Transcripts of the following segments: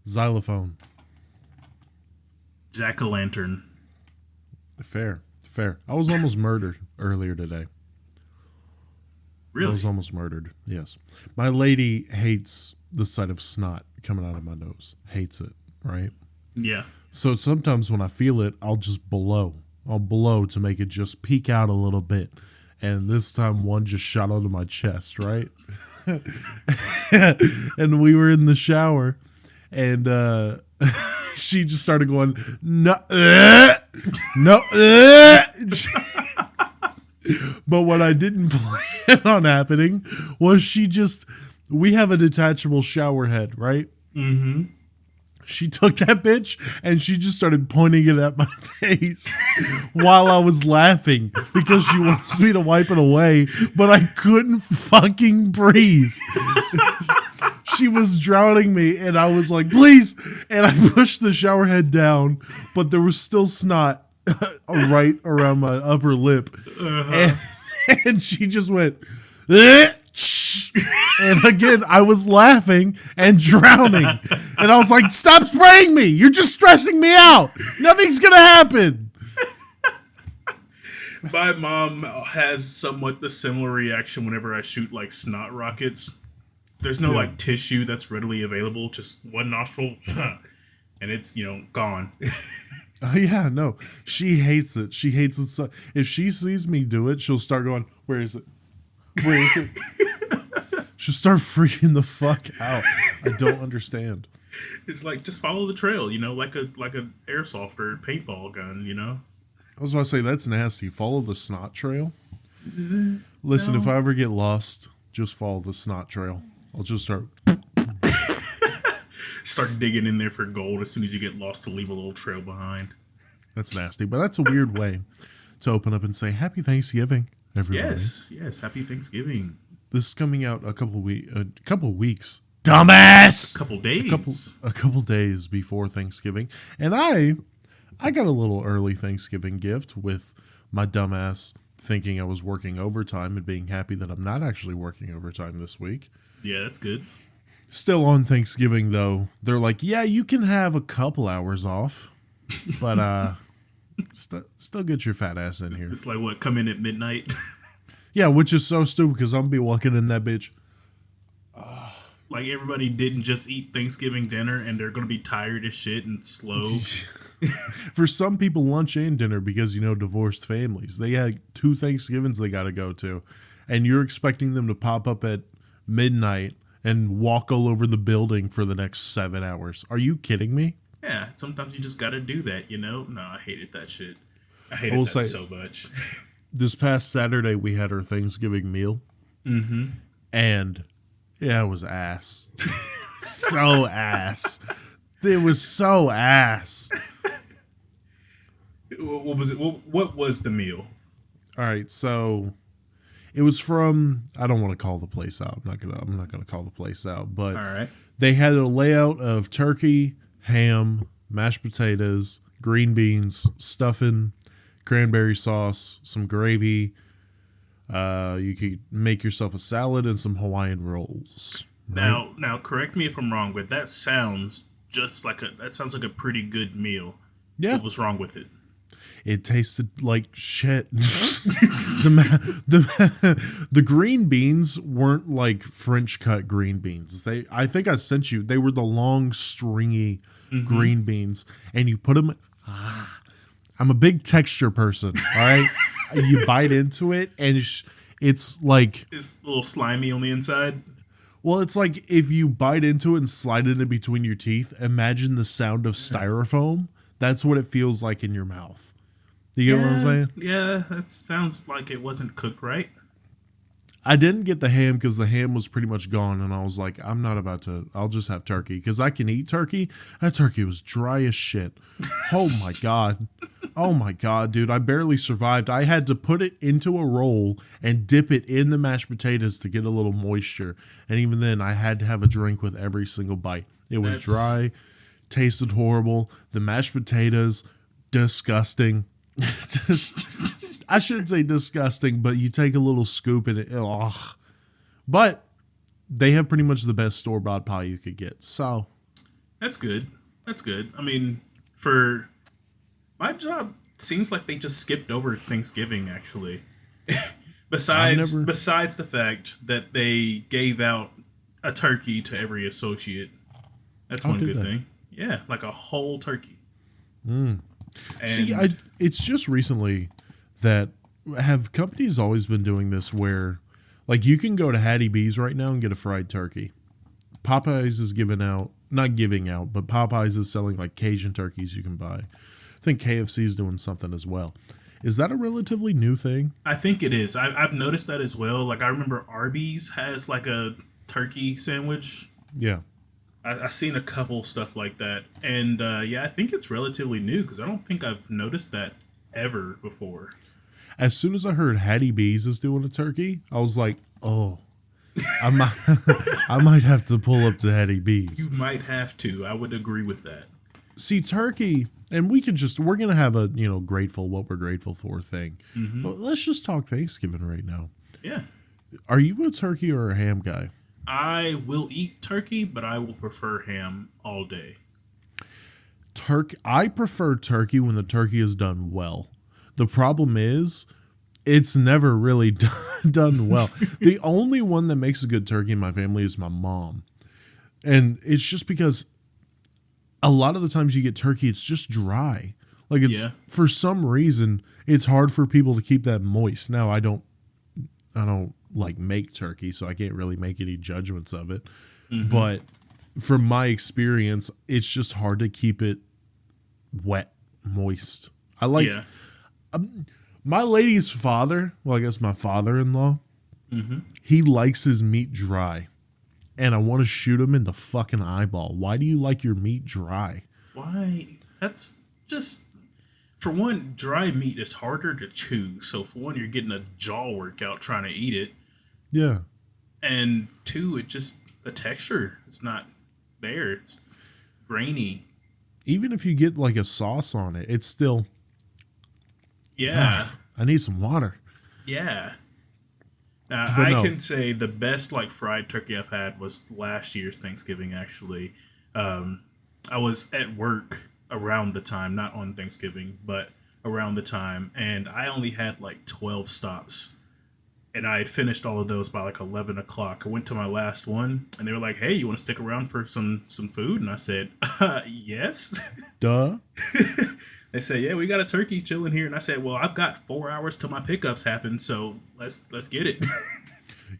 Xylophone. Jack-o'-lantern. Fair. I was almost murdered earlier today. I Really? was almost murdered. Yes. My lady hates the sight of snot coming out of my nose. Hates it, right? Yeah. So sometimes when I feel it, I'll just blow. I'll blow to make it just peek out a little bit. And this time one just shot onto my chest, right? And we were in the shower and she just started going, no, no. But what I didn't plan on happening was we have a detachable shower head, right? Mm-hmm. She took that bitch and she just started pointing it at my face while I was laughing because she wants me to wipe it away, but I couldn't fucking breathe. She was drowning me and I was like, please. And I pushed the shower head down, but there was still snot right around my upper lip. And she just went, and again, I was laughing and drowning. And I was like, stop spraying me. You're just stressing me out. Nothing's going to happen. My mom has somewhat the similar reaction whenever I shoot like snot rockets. There's no like tissue that's readily available, just one nostril, and it's, gone. Yeah, no. She hates it. She hates it. So if she sees me do it, she'll start going, where is it? Where is it? She'll start freaking the fuck out. I don't understand. It's like, just follow the trail, like a airsoft or paintball gun, I was about to say, that's nasty. Follow the snot trail. Listen, if I ever get lost, just follow the snot trail. I'll just start digging in there for gold as soon as you get lost to leave a little trail behind. That's nasty, but that's a weird way to open up and say Happy Thanksgiving, everybody. Yes, Happy Thanksgiving. This is coming out a couple weeks. Dumbass. A couple days. A couple days before Thanksgiving, and I got a little early Thanksgiving gift with my dumbass thinking I was working overtime and being happy that I'm not actually working overtime this week. Yeah, that's good. Still on Thanksgiving, though, they're like, yeah, you can have a couple hours off, but still get your fat ass in here. It's like, what, come in at midnight? Yeah, which is so stupid because I'm going to be walking in that bitch. Like everybody didn't just eat Thanksgiving dinner and they're going to be tired as shit and slow. For some people, lunch and dinner because, divorced families. They had 2 Thanksgivings they got to go to, and you're expecting them to pop up at midnight and walk all over the building for the next 7 hours. Are you kidding me? Yeah, sometimes you just gotta do that, No, I hated that shit. I hated that so much. This past Saturday, we had our Thanksgiving meal. Mm-hmm. And it was ass. So ass. It was so ass. What was it? What was the meal? All right, so it was from, I don't want to call the place out. I'm not gonna call the place out, but all right. They had a layout of turkey, ham, mashed potatoes, green beans, stuffing, cranberry sauce, some gravy. You could make yourself a salad and some Hawaiian rolls. Right? Now, correct me if I'm wrong, but that sounds like a pretty good meal. Yeah. What was wrong with it? It tasted like shit. The green beans weren't like French cut green beans. I think I sent you. They were the long, stringy green beans, and you put them. I'm a big texture person. All right, you bite into it, and it's like it's a little slimy on the inside. Well, it's like if you bite into it and slide it in between your teeth. Imagine the sound of styrofoam. That's what it feels like in your mouth. You get what I'm saying? Yeah, that sounds like it wasn't cooked right. I didn't get the ham because the ham was pretty much gone, and I was like, I'm not about to. I'll just have turkey because I can eat turkey. That turkey was dry as shit. Oh my god, dude! I barely survived. I had to put it into a roll and dip it in the mashed potatoes to get a little moisture, and even then, I had to have a drink with every single bite. It was dry, tasted horrible. The mashed potatoes, disgusting. Just, I shouldn't say disgusting, but you take a little scoop and it, ugh. But they have pretty much the best store-bought pie you could get. So That's good. That's good. I mean, for my job, seems like they just skipped over Thanksgiving. Actually, I've besides never. besides the fact that they gave out a turkey to every associate. That's How one did good they? thing. Yeah, like a whole turkey. See, And it's just recently that have companies always been doing this where, like, you can go to Hattie B's right now and get a fried turkey. Popeyes is giving out, not giving out, but Popeyes is selling like Cajun turkeys you can buy. I think KFC is doing something as well. Is that a relatively new thing? I think it is. I've noticed that as well. Like I remember Arby's has like a turkey sandwich. Yeah. I've seen a couple stuff like that, and yeah, I think it's relatively new because I don't think I've noticed that ever before. As soon as I heard Hattie B's is doing a turkey, I was like, oh, I might, I might have to pull up to Hattie You B's. might have to. I would agree with that. See, turkey, and we're going to have a, grateful, what we're grateful for thing. But let's just talk Thanksgiving right now. Yeah. Are you a turkey or a ham guy? I will eat turkey, but I will prefer ham all day. I prefer turkey when the turkey is done well. The problem is, it's never really done well. The only one that makes a good turkey in my family is my mom. And it's just because a lot of the times you get turkey, it's just dry. Like it's Yeah. for some reason it's hard for people to keep that moist. Now I don't like make turkey, so I can't really make any judgments of it. But from my experience, it's just hard to keep it wet, moist. I like Yeah. my lady's father, well, I guess my father-in-law, he likes his meat dry. And I want to shoot him in the fucking eyeball. Why do you like your meat dry? Why? That's just. For one, dry meat is harder to chew. So, for one, you're getting a jaw workout trying to eat it. Yeah. And two, the texture is not there. It's grainy. Even if you get like a sauce on it, it's still, Yeah. I need some water. Yeah. Now, But I no. can say the best like fried turkey I've had was last year's Thanksgiving. Actually, I was at work around the time, not on Thanksgiving, but around the time, and I only had like 12 stops, and I had finished all of those by like 11 o'clock. I went to my last one, and they were like, "Hey, you want to stick around for some food?" And I said, "Yes." Duh. They said, "Yeah, we got a turkey chilling here," and I said, "Well, I've got 4 hours till my pickups happen, so let's get it."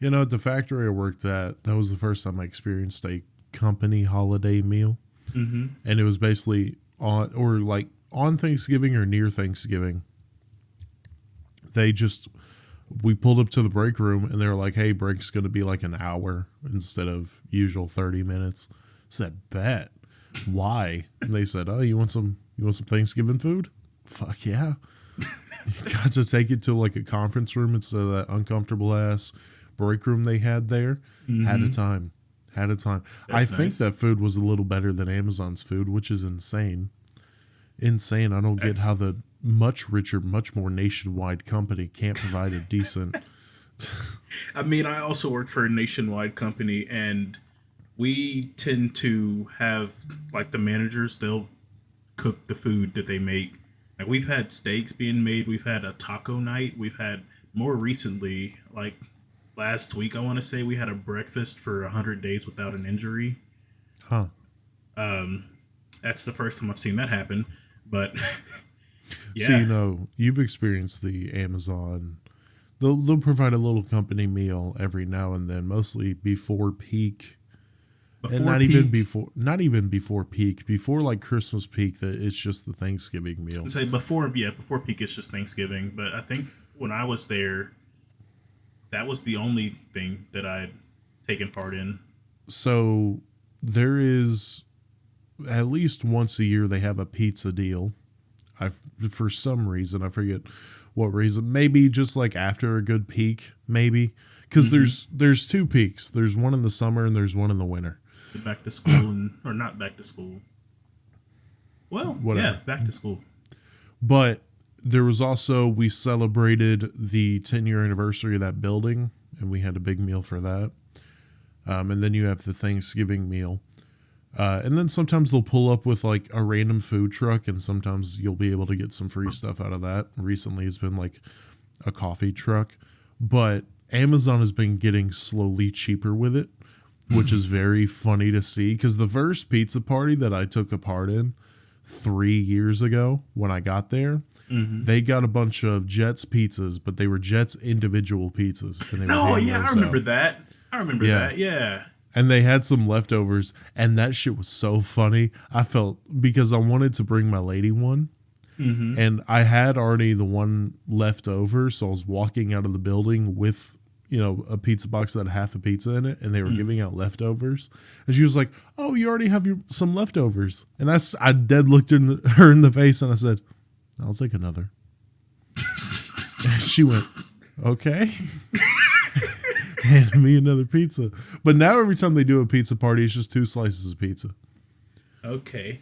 At the factory I worked at, that was the first time I experienced a company holiday meal. And it was basically on Thanksgiving or near Thanksgiving. We pulled up to the break room and they were like, hey, break's going to be like an hour instead of usual 30 minutes. I said, bet. Why? And they said, oh, you want some Thanksgiving food? Fuck yeah. You got to take it to like a conference room instead of that uncomfortable ass break room they had there. Had a time. I think nice. that food was a little better than Amazon's food, which is insane. Insane. I don't get how the much richer, much more nationwide company can't provide a decent. I mean, I also work for a nationwide company, and we tend to have like the managers. They'll cook the food that they make. Like we've had steaks being made. We've had a taco night. We've had more recently, like last week, I want to say we had a breakfast for 100 days without an injury. Huh. That's the first time I've seen that happen. But So, yeah, you've experienced the Amazon. They'll provide a little company meal every now and then, mostly before peak. And before not even before peak, before like Christmas peak, that it's just the Thanksgiving meal. say before peak it's just Thanksgiving. But I think when I was there, that was the only thing that I'd taken part in. So there is at least once a year they have a pizza deal. For some reason, I forget what reason. Maybe just like after a good peak, maybe because there's two peaks. There's one in the summer and there's one in the winter. Back to school or not back to school. Well, Whatever. yeah, back to school. But there was also, we celebrated the 10-year anniversary of that building, and we had a big meal for that. And then you have the Thanksgiving meal. And then sometimes they'll pull up with like a random food truck, and sometimes you'll be able to get some free stuff out of that. Recently, it's been like a coffee truck, but Amazon has been getting slowly cheaper with it, which is very funny to see. Because the first pizza party that I took a part in 3 years ago when I got there, they got a bunch of Jets pizzas, but they were Jets individual pizzas. And they No, were yeah, I remember that. I remember Yeah. that. Yeah. And they had some leftovers, and that shit was so funny. I felt, because I wanted to bring my lady one, and I had already the one left over, so I was walking out of the building with, a pizza box that had half a pizza in it, and they were giving out leftovers. And she was like, "Oh, you already have some leftovers." And I dead looked her in the face, and I said, "I'll take another." And she went, "Okay." Hand me another pizza. But now every time they do a pizza party, it's just 2 slices of pizza. Okay.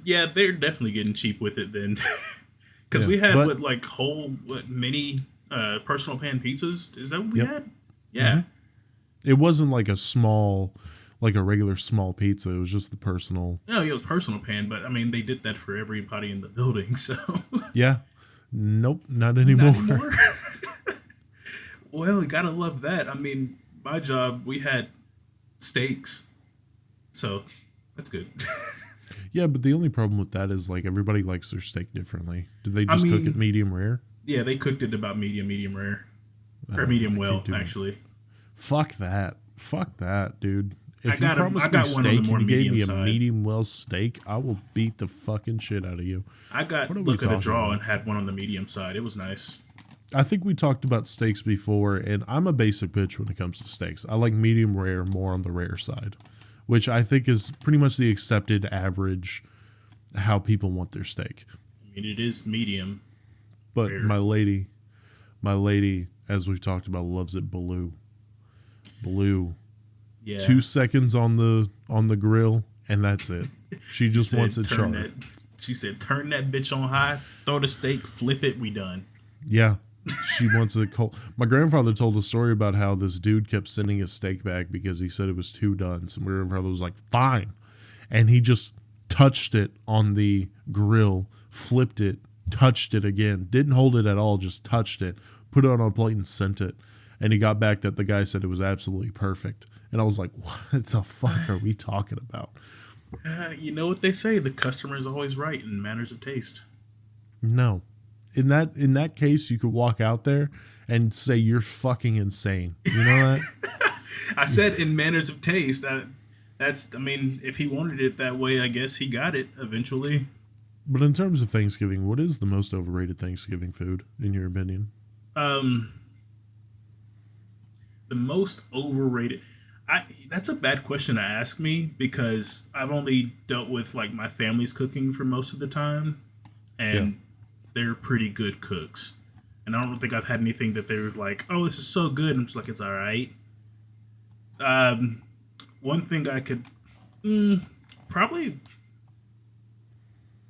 Yeah, they're definitely getting cheap with it then. Because we had mini personal pan pizzas? Is that what we had? Yeah. It wasn't like a regular small pizza. It was just the personal. No, it was personal pan, but I mean, they did that for everybody in the building, so. Yeah. Nope, not anymore. Not anymore? Well, you gotta love that. I mean, my job, we had steaks, so that's good. Yeah, but the only problem with that is like everybody likes their steak differently. Do they just cook it medium rare? Yeah, they cooked it about medium rare, or medium well, actually. Fuck that, dude. If you I promised me got one on the steak more and you gave me a side. medium well steak, I will beat the fucking shit out of you. I got look at a draw and had one on the medium side. It was nice. I think we talked about steaks before, and I'm a basic bitch when it comes to steaks. I like medium rare more on the rare side, which I think is pretty much the accepted average how people want their steak. I mean, it is medium. But rare. my lady, as we've talked about, loves it blue. Yeah. 2 seconds on the grill, and that's it. She just wants it charred. She said, "Turn that bitch on high, throw the steak, flip it, we done." Yeah. She wants it cold. My grandfather told a story about how this dude kept sending his steak back because he said it was too done. So my grandfather was like, "Fine." And he just touched it on the grill, flipped it, touched it again, didn't hold it at all, just touched it, put it on a plate and sent it. And he got back that the guy said it was absolutely perfect. And I was like, what the fuck are we talking about? You know what they say, the customer is always right in matters of taste. No. In that case, you could walk out there and say you're fucking insane. You know that? I said in manners of taste. That's. I mean, if he wanted it that way, I guess he got it eventually. But in terms of Thanksgiving, what is the most overrated Thanksgiving food in your opinion? The most overrated. That's a bad question to ask me because I've only dealt with like my family's cooking for most of the time, and they're pretty good cooks. And I don't think I've had anything that they're like, "Oh, this is so good." I'm just like, it's all right. One thing I could probably.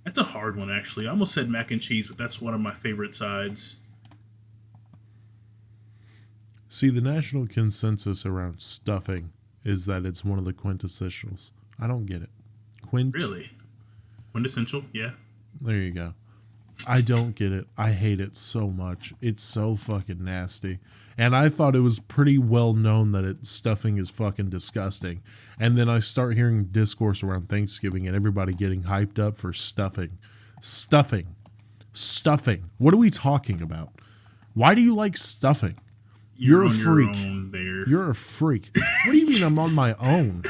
That's a hard one, actually. I almost said mac and cheese, but that's one of my favorite sides. See, the national consensus around stuffing is that it's one of the quintessentials. I don't get it. Really? Quintessential? Yeah. There you go. I don't get it. I hate it so much. It's so fucking nasty. And I thought it was pretty well known that stuffing is fucking disgusting. And then I start hearing discourse around Thanksgiving and everybody getting hyped up for stuffing. Stuffing. What are we talking about? Why do you like stuffing? You're a freak. You're a freak. What do you mean I'm on my own?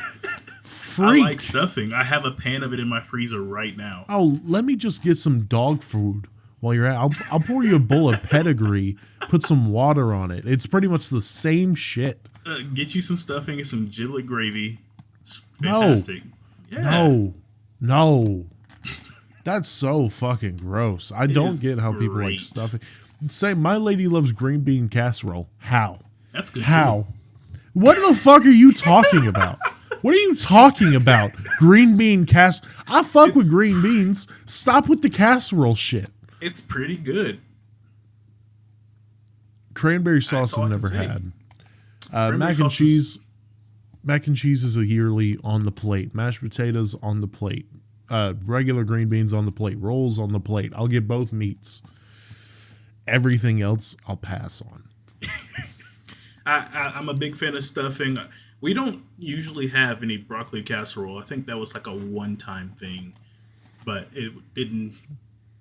Freak. I like stuffing. I have a pan of it in my freezer right now. Oh, let me just get some dog food while you're at. I'll pour you a bowl of pedigree, put some water on it. It's pretty much the same shit. Get you some stuffing and some giblet gravy. It's fantastic. No. That's so fucking gross. I don't get how people like stuffing. Say my lady loves green bean casserole. How? That's good. How? What the fuck are you talking about? What are you talking about? Green bean casserole. I fuck with green beans. Stop with the casserole shit. It's pretty good. Cranberry sauce I've never had. Mac and cheese. Mac and cheese is a yearly on the plate. Mashed potatoes on the plate. Regular green beans on the plate. Rolls on the plate. I'll get both meats. Everything else, I'll pass on. I'm a big fan of stuffing. We don't usually have any broccoli casserole. I think that was like a one-time thing, but it didn't.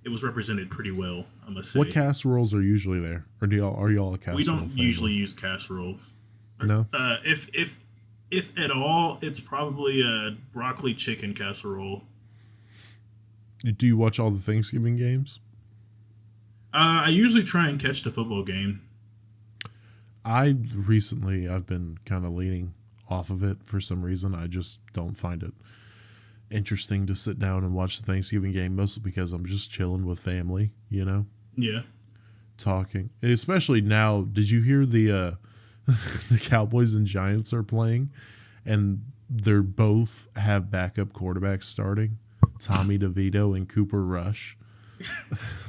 It was represented pretty well, I must say. What casseroles are usually there, or are y'all a casserole? We don't family? usually use casserole. No. If at all, it's probably a broccoli chicken casserole. Do you watch all the Thanksgiving games? I usually try and catch the football game. I've been kind of leaning off of it for some reason. I just don't find it interesting to sit down and watch the Thanksgiving game, mostly because I'm just chilling with family, you know? Yeah. Talking. Especially now, did you hear the the Cowboys and Giants are playing, and they're both have backup quarterbacks starting, Tommy DeVito and Cooper Rush.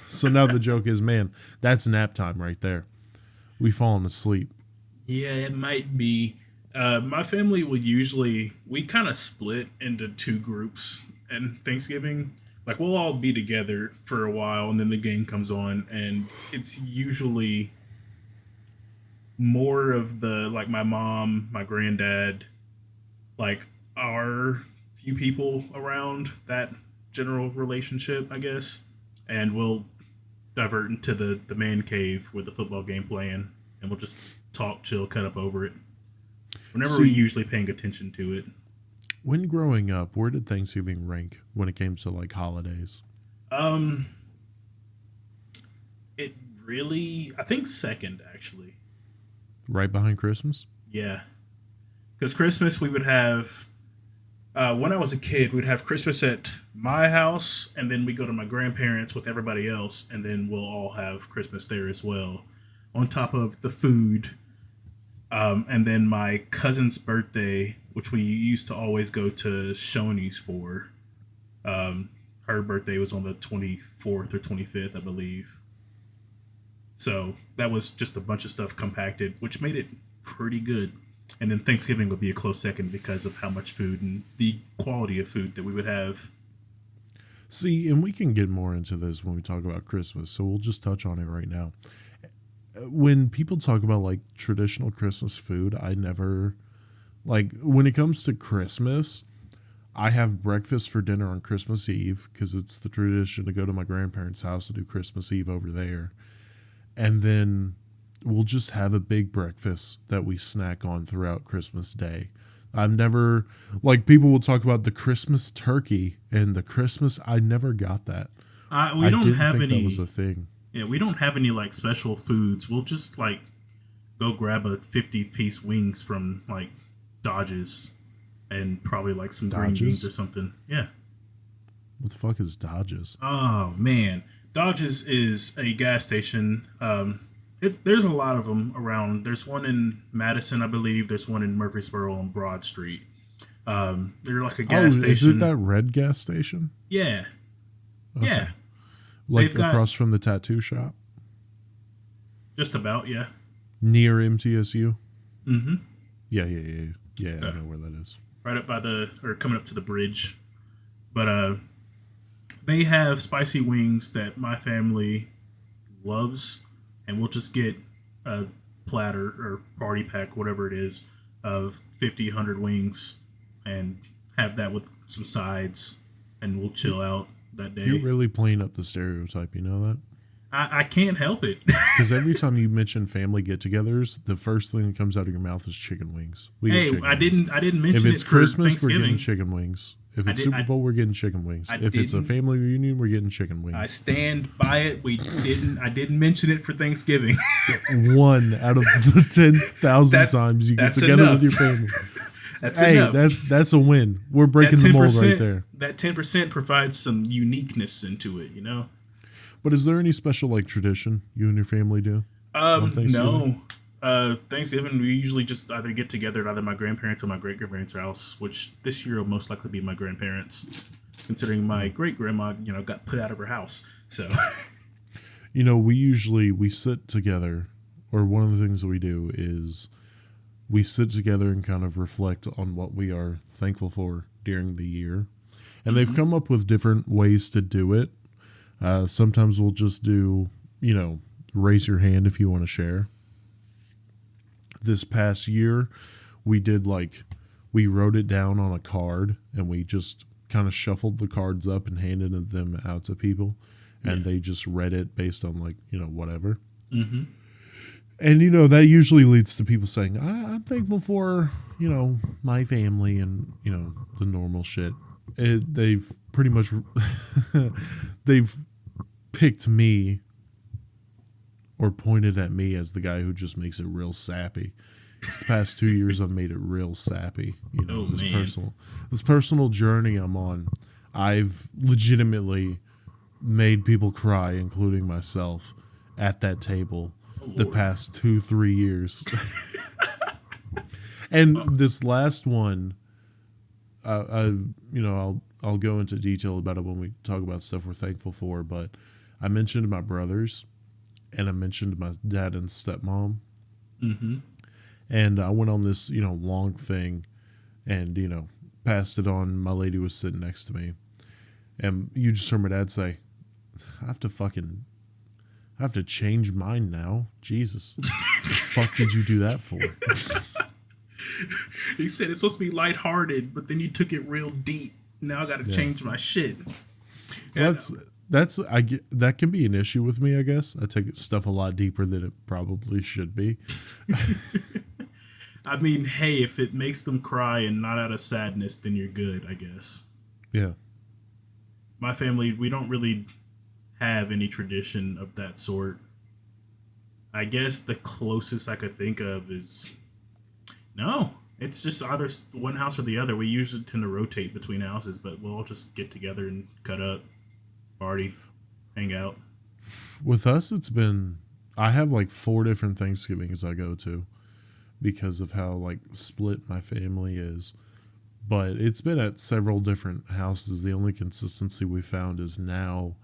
So now the joke is, man, that's nap time right there. We fallen asleep. Yeah, it might be. My family we kind of split into two groups and Thanksgiving. Like, we'll all be together for a while, and then the game comes on, and it's usually more of like my mom, my granddad, like our few people around that general relationship, I guess. And we'll divert into the man cave with the football game playing, and we'll just talk, chill, cut up over it. Whenever we're usually paying attention to it. When growing up, where did Thanksgiving rank when it came to like holidays? It really, I think second actually. Right behind Christmas? Yeah. Because Christmas we would have, when I was a kid, we'd have Christmas at my house, and then we go to my grandparents with everybody else, and then we'll all have Christmas there as well, on top of the food. And then my cousin's birthday, which we used to always go to Shoney's for. Her birthday was on the 24th or 25th, I believe. So that was just a bunch of stuff compacted, which made it pretty good. And then Thanksgiving would be a close second because of how much food and the quality of food that we would have. See, and we can get more into this when we talk about Christmas, so we'll just touch on it right now. When people talk about like traditional Christmas food, I never, like, when it comes to Christmas, I have breakfast for dinner on Christmas Eve because it's the tradition to go to my grandparents' house to do Christmas Eve over there. And then we'll just have a big breakfast that we snack on throughout Christmas Day. I've never, like, people will talk about the Christmas turkey and the Christmas. I never got that. We don't have any. That was a thing. Yeah, we don't have any like special foods. We'll just like go grab a 50-piece wings from like Dodge's and probably like some green beans or something. Yeah. What the fuck is Dodge's? Oh man, Dodge's is a gas station. There's a lot of them around. There's one in Madison, I believe. There's one in Murfreesboro on Broad Street. They're like a gas station. Is it that red gas station? Yeah. Okay. Yeah. Like across from the tattoo shop? Just about, yeah. Near MTSU? Mm-hmm. Yeah, I know where that is. Right up by coming up to the bridge. But they have spicy wings that my family loves, and we'll just get a platter or party pack, whatever it is, of 50, 100 wings and have that with some sides, and we'll chill out that day. You're really playing up the stereotype, you know that? I can't help it. Because every time you mention family get-togethers, the first thing that comes out of your mouth is chicken wings. I didn't mention if it's it Christmas, for we're getting Thanksgiving. Chicken wings. If it's Super Bowl, we're getting chicken wings. If it's a family reunion, we're getting chicken wings. I stand by it. I didn't mention it for Thanksgiving. One out of the 10,000 times you get together enough. with your family. That's enough. That's a win. We're breaking the mold right there. That 10% provides some uniqueness into it, you know? But is there any special like tradition you and your family do? No. Thanksgiving, we usually just either get together at either my grandparents or my great-grandparents' house, which this year will most likely be my grandparents, considering my great-grandma, got put out of her house. So, we sit together, or one of the things that we do is we sit together and kind of reflect on what we are thankful for during the year. And they've come up with different ways to do it. Sometimes we'll just do, raise your hand if you want to share. This past year, we did we wrote it down on a card and we just kind of shuffled the cards up and handed them out to people. And they just read it based on whatever. Mm-hmm. And, that usually leads to people saying, I'm thankful for, my family and, the normal shit. They've pretty much, they've picked me or pointed at me as the guy who just makes it real sappy. The past 2 years, I've made it real sappy. This personal journey I'm on, I've legitimately made people cry, including myself, at that table the past 2-3 years. And this last one, I'll go into detail about it when we talk about stuff we're thankful for, but I mentioned my brothers and I mentioned my dad and stepmom. Mm-hmm. And I went on this, long thing and, passed it on. My lady was sitting next to me. And you just heard my dad say, I have to change mine now. Jesus. What the fuck did you do that for? He said it's supposed to be lighthearted, but then you took it real deep. Now I got to change my shit. That can be an issue with me, I guess. I take stuff a lot deeper than it probably should be. I mean, hey, if it makes them cry and not out of sadness, then you're good, I guess. Yeah. My family, we don't really have any tradition of that sort. I guess the closest I could think of is no. It's just either one house or the other. We usually tend to rotate between houses, but we'll all just get together and cut up, party, hang out. With us, I have 4 different Thanksgivings I go to because of how split my family is. But it's been at several different houses. The only consistency we found is now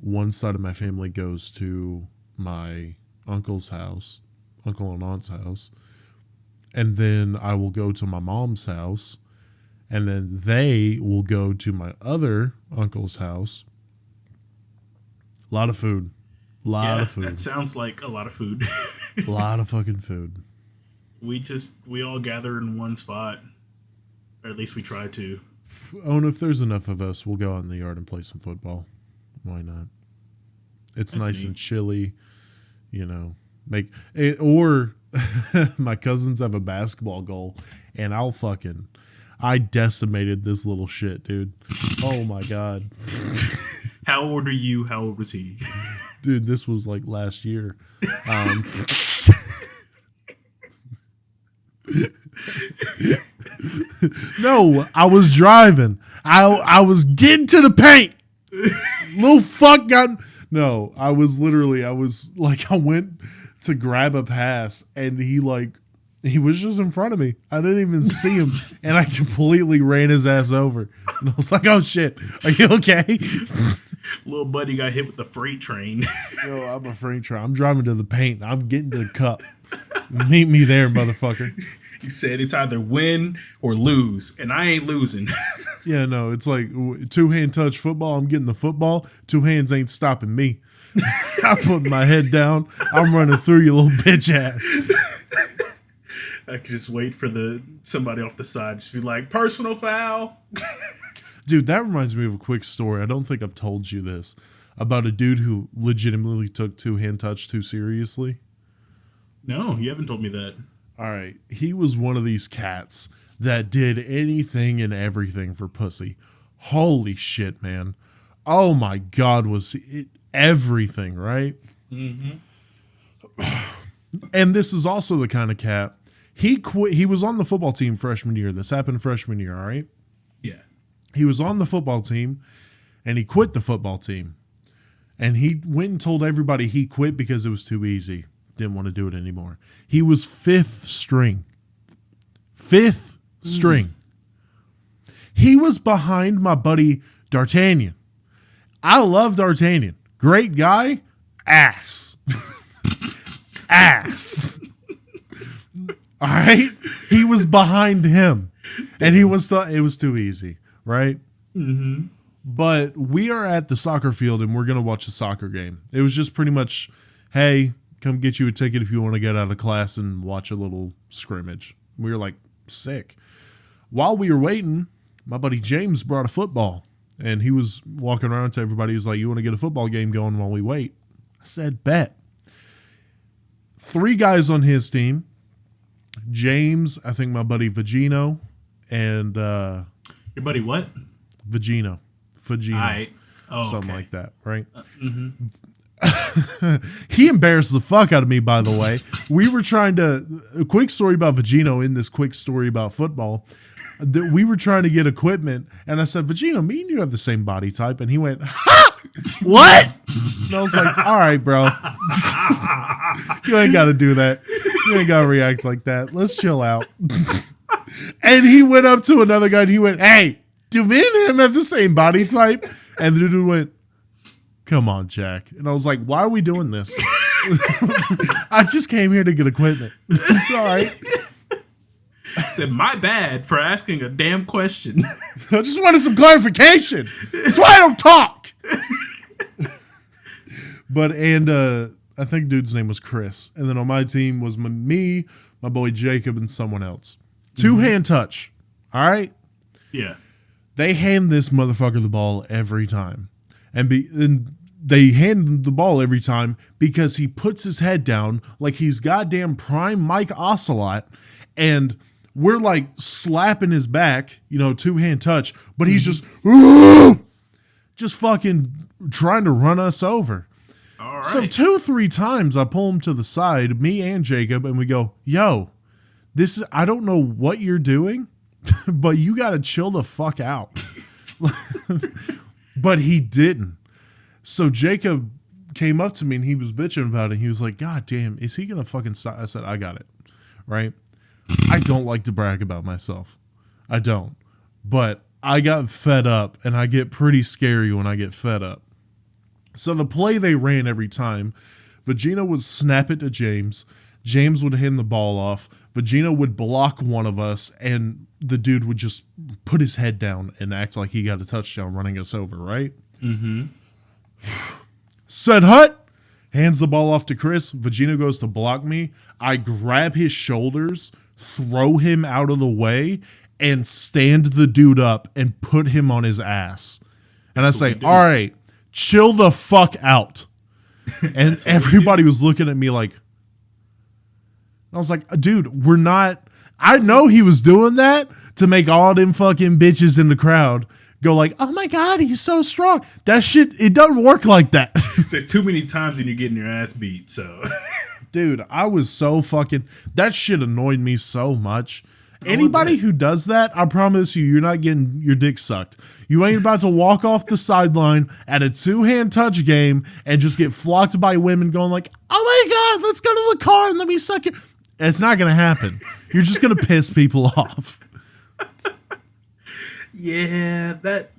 one side of my family goes to my uncle and aunt's house, and then I will go to my mom's house, and then they will go to my other uncle's house. A lot of food. Of food. That sounds like a lot of food. A lot of fucking food. We all gather in one spot, or at least we try to. Oh, and if there's enough of us, we'll go out in the yard and play some football. Why not? It's nice and chilly, make it, or my cousins have a basketball goal and I decimated this little shit, dude. Oh my God. How old are you? How old was he? Dude, this was last year. No, I was driving. I was getting to the paint. Little fuck got... No, I went to grab a pass and he was just in front of me. I didn't even see him and I completely ran his ass over. And I was like, oh shit, are you okay? Little buddy got hit with the freight train. Yo, I'm a freight train. I'm driving to the paint. I'm getting to the cup. Meet me there, motherfucker. He said it's either win or lose, and I ain't losing. Yeah, no, it's like 2-hand touch football. I'm getting the football. 2 hands ain't stopping me. I put my head down. I'm running through you, little bitch ass. I could just wait for somebody off the side just be like, personal foul. Dude, that reminds me of a quick story. I don't think I've told you this. About a dude who legitimately took 2-hand touch too seriously. No, you haven't told me that. All right. He was one of these cats that did anything and everything for pussy. Holy shit, man. Oh my God, was it everything, right? Mm-hmm. And this is also the kind of cat. He quit. He was on the football team freshman year. This happened freshman year, all right? Yeah. He was on the football team, and he quit the football team. And he went and told everybody he quit because it was too easy. Didn't want to do it anymore. He was 5th string. 5th string. He was behind my buddy D'Artagnan. I love D'Artagnan. Great guy. Ass. Ass. All right, he was behind him, and it was too easy, right? Mm-hmm. But we are at the soccer field, and we're gonna watch a soccer game. It was just pretty much, hey, come get you a ticket if you want to get out of class and watch a little scrimmage. We were like, sick. While we were waiting, my buddy James brought a football, and he was walking around to everybody. He was like, you want to get a football game going while we wait? I said, bet. 3 guys on his team. James, I think my buddy Vagino, and your buddy what? Vagino. Something okay. like that, right? Mm-hmm. He embarrassed the fuck out of me, by the way. We were trying to, a quick story about Vagino in this quick story about football, that we were trying to get equipment, and I said, Vagino, me and you have the same body type, and he went, ha! What? And I was like, all right, bro. You ain't got to do that. You ain't got to react like that. Let's chill out. And he went up to another guy, and he went, hey, do me and him have the same body type? And the dude went, come on, Jack. And I was like, why are we doing this? I just came here to get equipment. All right. I said, my bad for asking a damn question. I just wanted some clarification. That's why I don't talk. But, I think dude's name was Chris. And then on my team was me, my boy Jacob, and someone else. 2-hand touch. All right? Yeah. They hand this motherfucker the ball every time. And they hand him the ball every time because he puts his head down like he's goddamn prime Mike Ocelot, and we're like slapping his back, 2-hand touch, but he's just fucking trying to run us over. All right. So 2-3 times I pull him to the side, me and Jacob, and we go, yo, I don't know what you're doing, but you got to chill the fuck out. But he didn't. So Jacob came up to me and he was bitching about it. He was like, God damn, is he going to fucking stop? I said, I got it. Right? I don't like to brag about myself. I don't. But I got fed up, and I get pretty scary when I get fed up. So the play they ran every time, Vagina would snap it to James. James would hand the ball off. Vagina would block one of us, and the dude would just put his head down and act like he got a touchdown running us over, right? Mm-hmm. Said hut, hands the ball off to Chris. Vagina goes to block me. I grab his shoulders, throw him out of the way, and stand the dude up and put him on his ass. And I say, all right, chill the fuck out. And everybody was looking at me like, I was like, dude, we're not, I know he was doing that to make all them fucking bitches in the crowd go like, oh my God, he's so strong. That shit, it doesn't work like that. It's too many times and you're getting your ass beat, so. Dude, I was so fucking, that shit annoyed me so much. Anybody who does that, I promise you're not getting your dick sucked. You ain't about to walk off the sideline at a 2-hand touch game and just get flocked by women going like, oh my God, let's go to the car and let me suck it. It's not going to happen. You're just going to piss people off. Yeah, that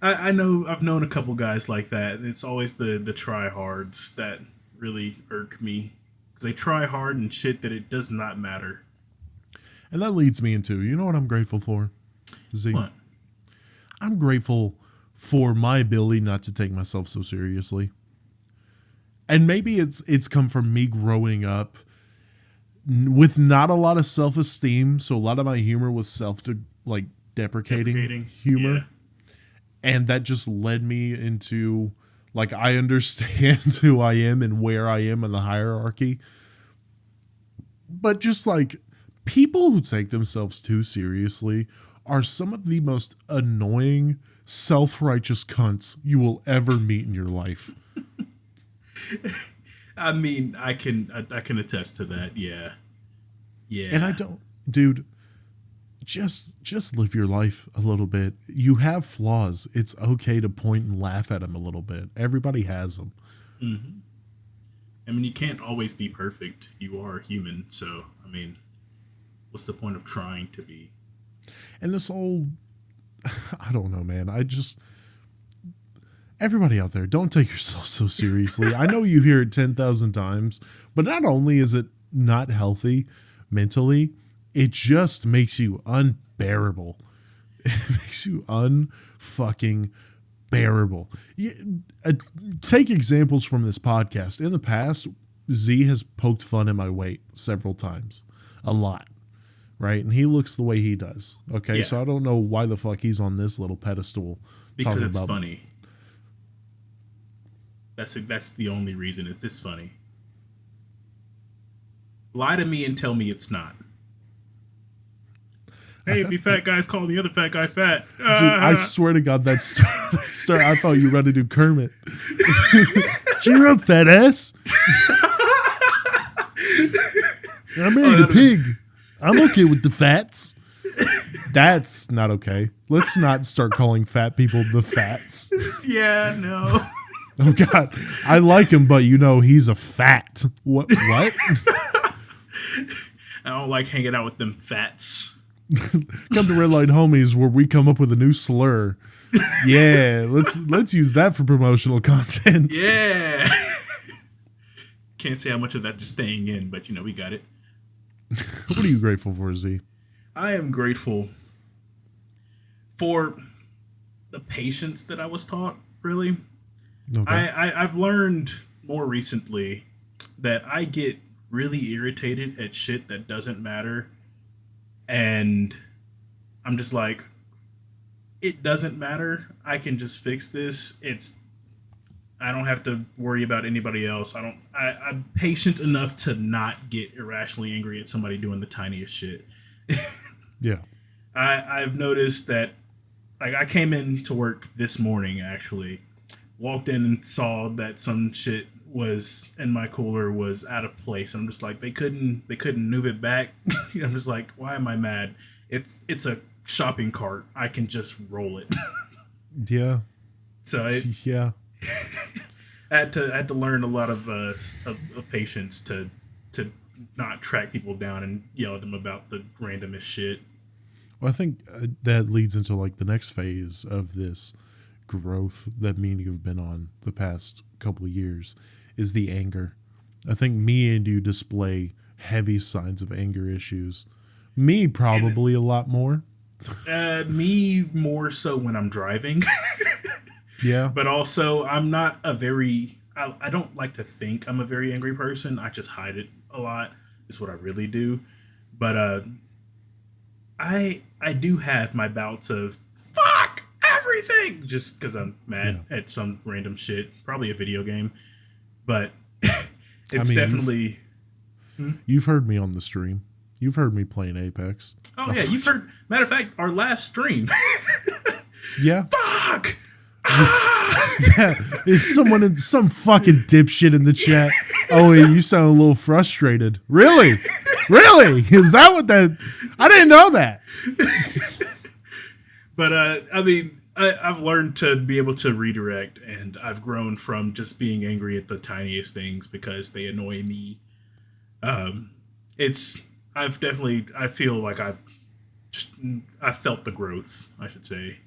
I know. I've known a couple guys like that, and it's always the tryhards that really irk me because they try hard and shit that it does not matter. And that leads me into, you know what I'm grateful for? Z. What? I'm grateful for my ability not to take myself so seriously. And maybe it's come from me growing up with not a lot of self-esteem, so a lot of my humor was deprecating humor. Yeah. And that just led me into, like, I understand who I am and where I am in the hierarchy. But just, like, people who take themselves too seriously are some of the most annoying, self-righteous cunts you will ever meet in your life. I mean, I can attest to that. Yeah. And I don't, dude, just live your life a little bit. You have flaws. It's okay to point and laugh at them a little bit. Everybody has them. Mm-hmm. I mean, you can't always be perfect. You are human. So, I mean, what's the point of trying to be? And this whole, I don't know, man. Everybody out there, don't take yourself so seriously. I know you hear it 10,000 times, but not only is it not healthy mentally, it just makes you unbearable. It makes you unfucking bearable. Take examples from this podcast. In the past, Z has poked fun at my weight several times. A lot. Right? And he looks the way he does. Okay? Yeah. So I don't know why the fuck he's on this little pedestal. Because it's funny. That's the only reason it is funny. Lie to me and tell me it's not. Hey, if you fat guys call the other fat guy fat. Dude, I swear to God, that start I thought you were going to do Kermit. Cheer up, fat ass. I married a pig. I'm okay with the fats. That's not okay. Let's not start calling fat people the fats. Yeah, no. Oh, God. I like him, but he's a fat. What? I don't like hanging out with them fats. Come to Red Light Homies, where we come up with a new slur. Yeah, let's use that for promotional content. Yeah. Can't say how much of that is staying in, but we got it. What are you grateful for, Z? I am grateful for the patience that I was taught, really. Okay. I've learned more recently that I get really irritated at shit that doesn't matter. And I'm just like, it doesn't matter. I can just fix this. I don't have to worry about anybody else. I'm patient enough to not get irrationally angry at somebody doing the tiniest shit. Yeah. I've noticed that, like, I came into work this morning, actually, walked in and saw that some shit was in my cooler was out of place. I'm just like, they couldn't move it back. I'm just like, why am I mad? It's a shopping cart. I can just roll it. Yeah. So yeah. I had to learn a lot of patience to not track people down and yell at them about the randomest shit. Well, I think that leads into like the next phase of this growth that me and you have been on the past couple of years is the anger. I think me and you display heavy signs of anger issues. Me probably a lot more. Me more so when I'm driving. Yeah. But also I'm not I don't like to think I'm a very angry person. I just hide it a lot is what I really do. But I do have my bouts of fuck everything just because I'm mad at some random shit, probably a video game. But it's definitely. You've heard me on the stream. You've heard me playing Apex. Oh yeah, you've heard. Matter of fact, our last stream. Yeah. Fuck. Yeah, it's some fucking dipshit in the chat. Oh, you sound a little frustrated. Really? Really? Is that what that? I didn't know that. But I mean, I've learned to be able to redirect, and I've grown from just being angry at the tiniest things because they annoy me. I feel like I felt the growth, I should say.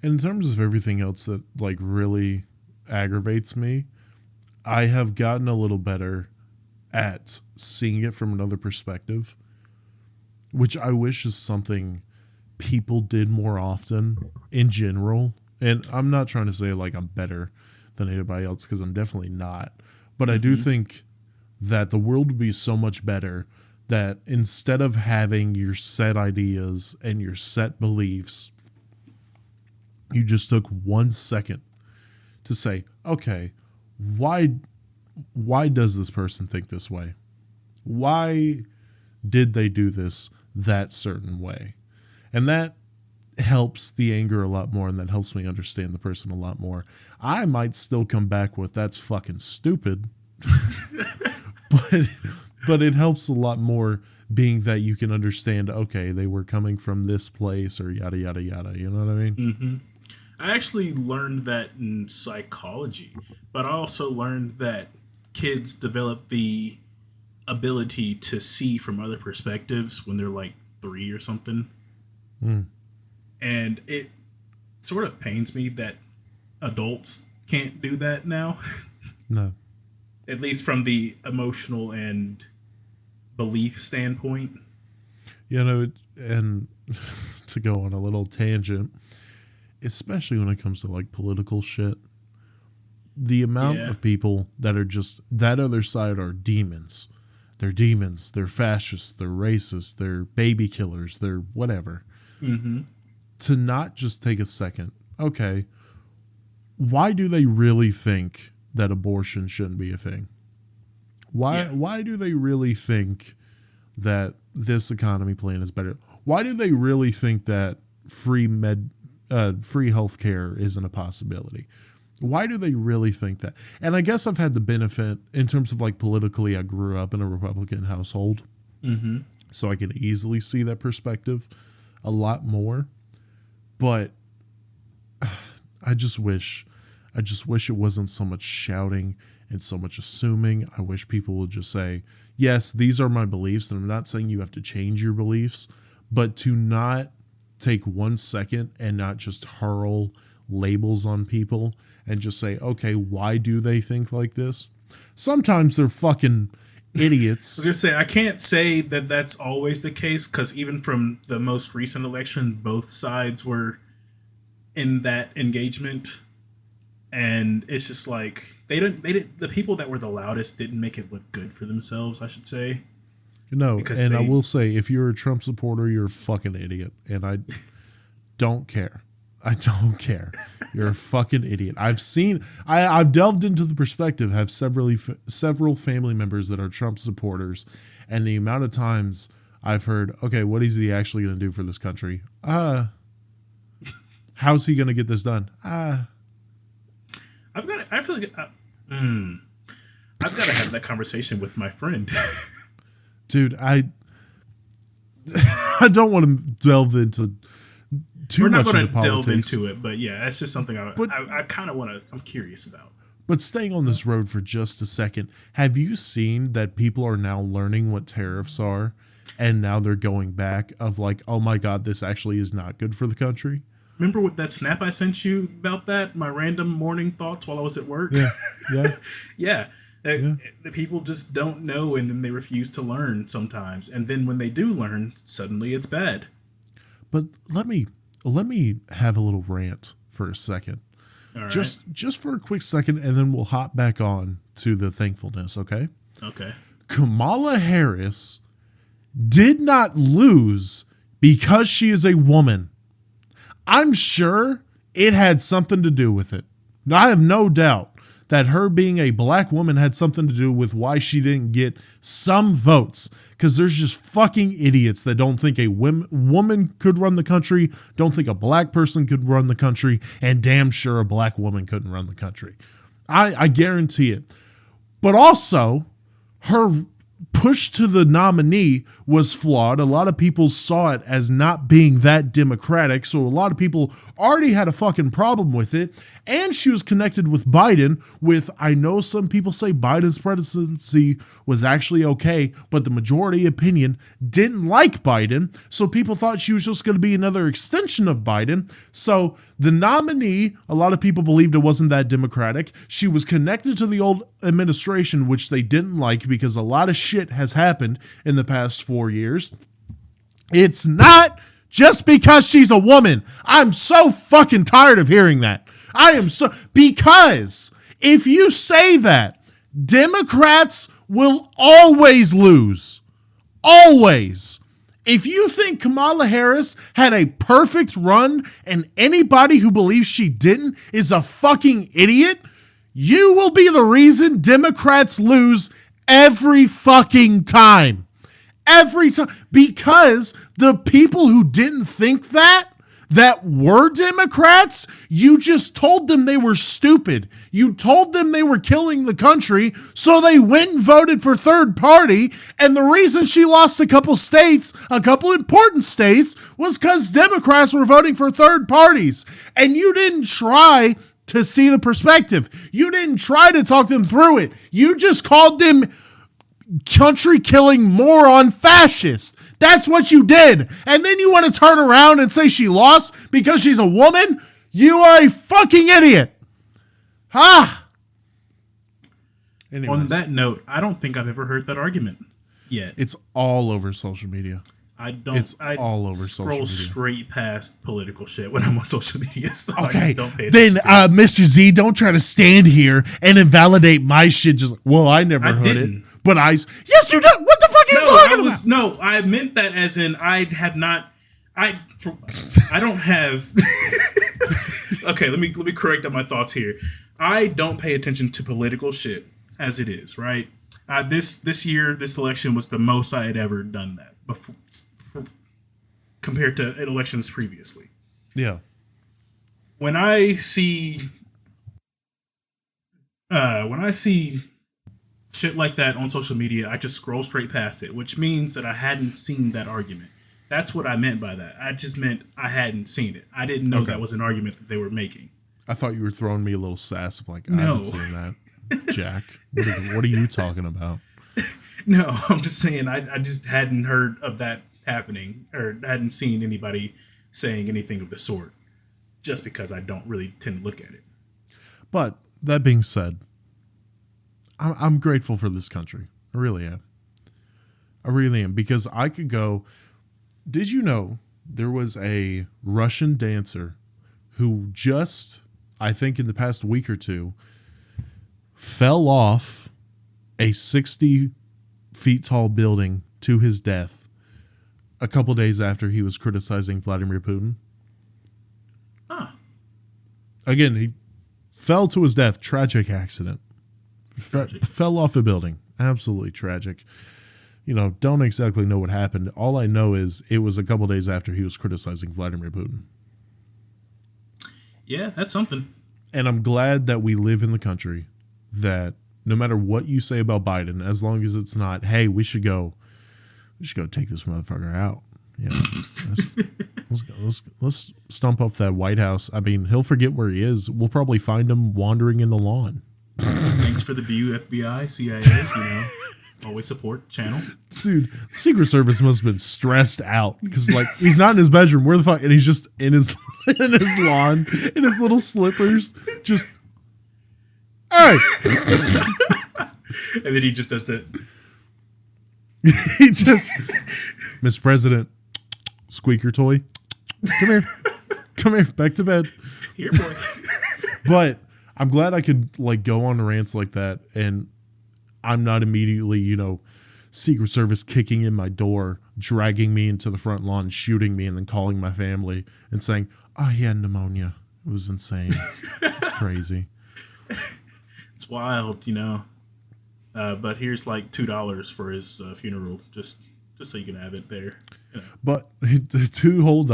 In terms of everything else that like really aggravates me, I have gotten a little better at seeing it from another perspective, which I wish is something people did more often in general. And I'm not trying to say like I'm better than anybody else because I'm definitely not. But I do think that the world would be so much better that instead of having your set ideas and your set beliefs, you just took 1 second to say, okay, why does this person think this way? Why did they do this that certain way? And that helps the anger a lot more, and that helps me understand the person a lot more. I might still come back with that's fucking stupid, but it helps a lot more being that you can understand, okay, they were coming from this place or yada, yada, yada. You know what I mean? Mm-hmm. I actually learned that in psychology, but I also learned that kids develop the ability to see from other perspectives when they're like 3 or something. Mm. And it sort of pains me that adults can't do that now. No. At least from the emotional and belief standpoint. You know, and to go on a little tangent, especially when it comes to like political shit, the amount of people that are just that other side are demons. They're demons. They're fascists. They're racist. They're baby killers. They're whatever. Mm-hmm. To not just take a second. Okay, why do they really think that abortion shouldn't be a thing? Why do they really think that this economy plan is better? Why do they really think that free healthcare isn't a possibility? Why do they really think that? And I guess I've had the benefit in terms of like politically, I grew up in a Republican household. Mm-hmm. So I can easily see that perspective a lot more. But I just wish it wasn't so much shouting and so much assuming. I wish people would just say, yes, these are my beliefs. And I'm not saying you have to change your beliefs, but to not take 1 second and not just hurl labels on people and just say, okay, why do they think like this? Sometimes they're fucking idiots. I was going to say, I can't say that that's always the case, because even from the most recent election, both sides were in that engagement. And it's just like, the people that were the loudest didn't make it look good for themselves, I should say. No, and I will say, if you're a Trump supporter, you're a fucking idiot. And I don't care. I don't care. You're a fucking idiot. I've delved into the perspective, have several family members that are Trump supporters, and the amount of times I've heard, okay, what is he actually going to do for this country? How's he going to get this done? I've got to have that conversation with my friend. Dude, I don't want to delve into too much into politics. We're not going to delve into it, but yeah, that's just something I kind of want to. I'm curious about. But staying on this road for just a second, have you seen that people are now learning what tariffs are, and now they're going back of like, oh my god, this actually is not good for the country? Remember what that snap I sent you about that? My random morning thoughts while I was at work? Yeah. The people just don't know, and then they refuse to learn sometimes. And then when they do learn, suddenly it's bad. But let me have a little rant for a second. All right. Just for a quick second, and then we'll hop back on to the thankfulness, okay? Okay. Kamala Harris did not lose because she is a woman. I'm sure it had something to do with it. I have no doubt that her being a black woman had something to do with why she didn't get some votes. Because there's just fucking idiots that don't think a woman could run the country, don't think a black person could run the country, and damn sure a black woman couldn't run the country. I guarantee it. But also, her push to the nominee was flawed. A lot of people saw it as not being that democratic, so a lot of people already had a fucking problem with it. And she was connected with Biden with, I know some people say Biden's presidency was actually okay, but the majority opinion didn't like Biden, so people thought she was just going to be another extension of Biden. So the nominee, a lot of people believed it wasn't that democratic. She was connected to the old administration, which they didn't like because a lot of shit has happened in the past 4 years. It's not just because she's a woman. I'm so fucking tired of hearing that. Because if you say that, Democrats will always lose. Always. If you think Kamala Harris had a perfect run and anybody who believes she didn't is a fucking idiot, you will be the reason Democrats lose every fucking time. Every time. Because the people who didn't think that were Democrats, you just told them they were stupid. You told them they were killing the country, so they went and voted for third party. And the reason she lost a couple important states, was because Democrats were voting for third parties. And you didn't try to see the perspective. You didn't try to talk them through it. You just called them country-killing moron fascist. That's what you did. And then you want to turn around and say she lost because she's a woman? You are a fucking idiot. Anyways. On that note, I don't think I've ever heard that argument yet. It's all over social media. I don't. It's I all over social scroll media. straight past political shit when I'm on social media. So I Okay, just don't pay then attention. Mr. Z, don't try to stand here and invalidate my shit. Just well, I never heard didn't. it, but yes, you did. What the fuck are you talking about? No, I meant that as in I have not. I don't have. Okay, let me correct up my thoughts here. I don't pay attention to political shit as it is, right? This year, this election was the most I had ever done that before, compared to elections previously. Yeah. When I see shit like that on social media, I just scroll straight past it, which means that I hadn't seen that argument. That's what I meant by that. I just meant I hadn't seen it. I didn't know that was an argument that they were making. I thought you were throwing me a little sass of like, I No. haven't seen that. Jack, what are you talking about? No, I'm just saying I just hadn't heard of that happening or hadn't seen anybody saying anything of the sort just because I don't really tend to look at it. But that being said, I'm grateful for this country. I really am. I really am because I could go. Did you know there was a Russian dancer who just, I think in the past week or two, fell off a 60 feet tall building to his death a couple days after he was criticizing Vladimir Putin? Huh. Again, he fell to his death. Tragic accident. Fell off a building. Absolutely tragic. You know, don't exactly know what happened. All I know is it was a couple days after he was criticizing Vladimir Putin. Yeah, that's something. And I'm glad that we live in the country that no matter what you say about Biden, as long as it's not, hey, we should go take this motherfucker out. Yeah, let's stomp off that White House. I mean, he'll forget where he is. We'll probably find him wandering in the lawn. Thanks for the view, FBI, CIA. You know, always support channel. Dude, Secret Service must have been stressed out because like he's not in his bedroom. Where the fuck? And he's just in his lawn in his little slippers. Just hey. And then he just does that. He just, Mr. President, squeaker toy. Come here, back to bed. Here, boy. But I'm glad I could like go on rants like that, and I'm not immediately, Secret Service kicking in my door, dragging me into the front lawn, shooting me, and then calling my family and saying, "Oh, he had pneumonia. It was insane. It's crazy." It's wild, but here's like $2 for his funeral, just so you can have it there. But $2 whole.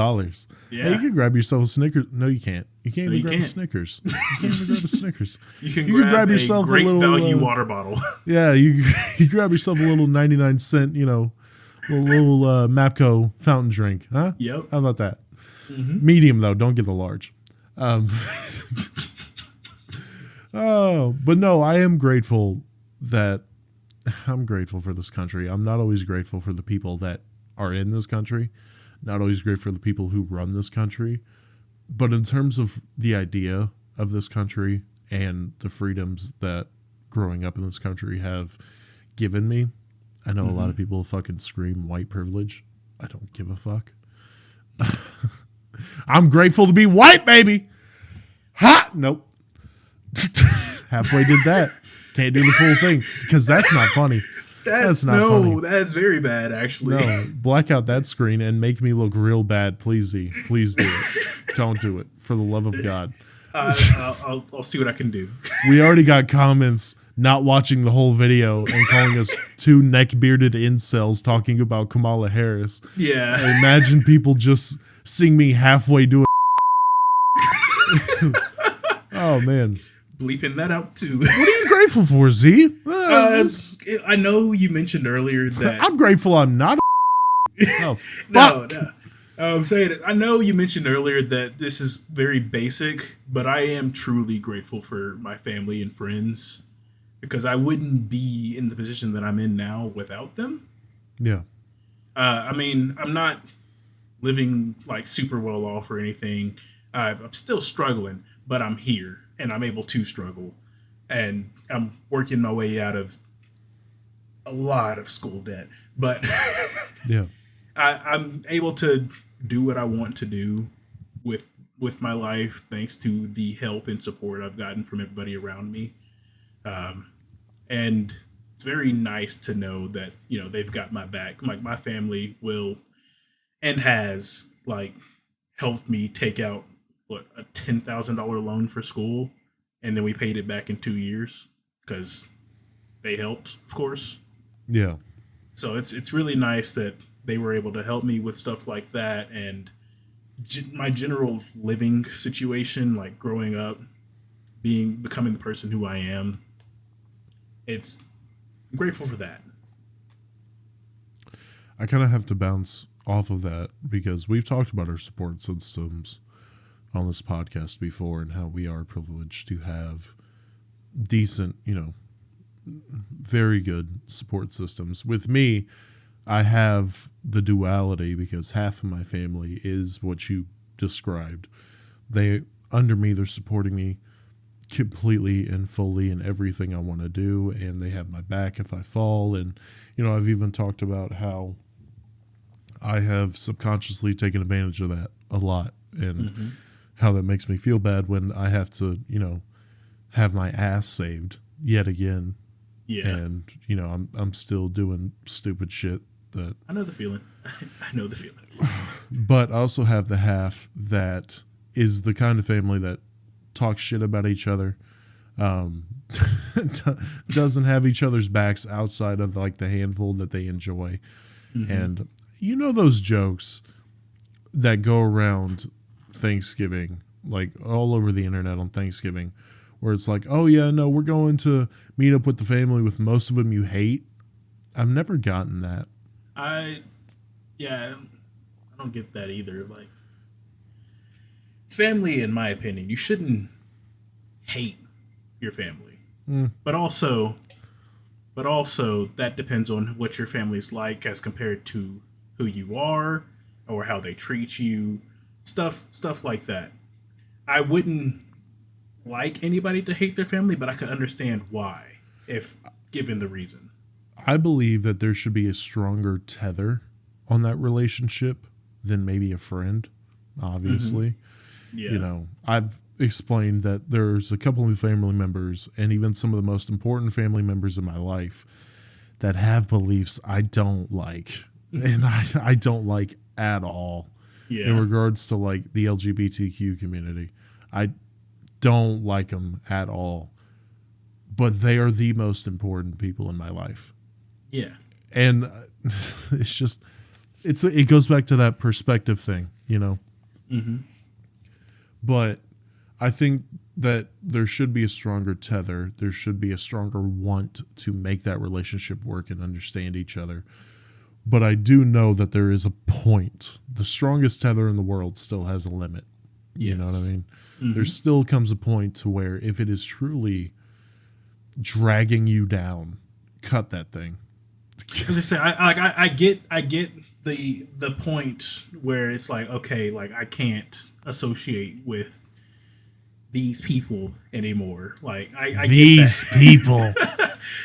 Yeah. Hey, you can grab yourself a Snickers. No, you can't. You can't even grab a Snickers. You can't even grab a Snickers. You can grab yourself a great value water bottle. Yeah, you grab yourself a little 99-cent, little Mapco fountain drink, huh? Yep. How about that? Mm-hmm. Medium though, don't get the large. But no, I am grateful for this country. I'm not always grateful for the people that are in this country, not always grateful for the people who run this country, but in terms of the idea of this country and the freedoms that growing up in this country have given me, I know a lot of people fucking scream white privilege. I don't give a fuck. I'm grateful to be white, baby. Ha! Nope. Halfway did that. Can't do the full thing because that's not funny. That's not funny. That's very bad, actually. No, black out that screen and make me look real bad, please. Please do it. Don't do it, for the love of God. I'll see what I can do. We already got comments not watching the whole video and calling us two neck-bearded incels talking about Kamala Harris. Yeah. Imagine people just seeing me halfway do it. Oh, man. Bleeping that out, too. What are you grateful for, Z? I know you mentioned earlier that... I'm grateful I'm not Oh, fuck. No. I'm saying, I know you mentioned earlier that this is very basic, but I am truly grateful for my family and friends because I wouldn't be in the position that I'm in now without them. Yeah. I mean, I'm not living like super well off or anything. I'm still struggling, but I'm here and I'm able to struggle. And I'm working my way out of a lot of school debt. But yeah. I'm able to do what I want to do with my life thanks to the help and support I've gotten from everybody around me. And it's very nice to know that, they've got my back. Like my family will and has like helped me take out a $10,000 loan for school, and then we paid it back in 2 years because they helped, of course. Yeah. So it's really nice that they were able to help me with stuff like that, and my general living situation, like growing up, becoming the person who I am. I'm grateful for that. I kind of have to bounce off of that because we've talked about our support systems on this podcast before and how we are privileged to have decent, very good support systems. With me, I have the duality because half of my family is what you described. They're supporting me completely and fully in everything I want to do, and they have my back if I fall. And, I've even talked about how I have subconsciously taken advantage of that a lot, and how that makes me feel bad when I have to, have my ass saved yet again. Yeah. And, I'm still doing stupid shit that I know the feeling. I know the feeling. But I also have the half that is the kind of family that talks shit about each other, doesn't have each other's backs outside of like the handful that they enjoy. And those jokes that go around Thanksgiving, like all over the internet on Thanksgiving, where it's like, oh yeah, no, we're going to meet up with the family with most of them you hate. I've never gotten that. I don't get that either. Like, family, in my opinion, you shouldn't hate your family. But also that depends on what your family's like as compared to who you are or how they treat you. Stuff like that. I wouldn't like anybody to hate their family, but I could understand why if given the reason. I believe that there should be a stronger tether on that relationship than maybe a friend, obviously. Yeah. I've explained that there's a couple of family members and even some of the most important family members in my life that have beliefs I don't like. And I don't like at all in regards to like the LGBTQ community. I don't like them at all. But they are the most important people in my life. Yeah. And it's just, it goes back to that perspective thing, But I think that there should be a stronger tether. There should be a stronger want to make that relationship work and understand each other. But I do know that there is a point. The strongest tether in the world still has a limit. You know what I mean? There still comes a point to where if it is truly dragging you down, cut that thing. As I say, I get the point where it's like, okay, like I can't associate with these people anymore. Like I these people.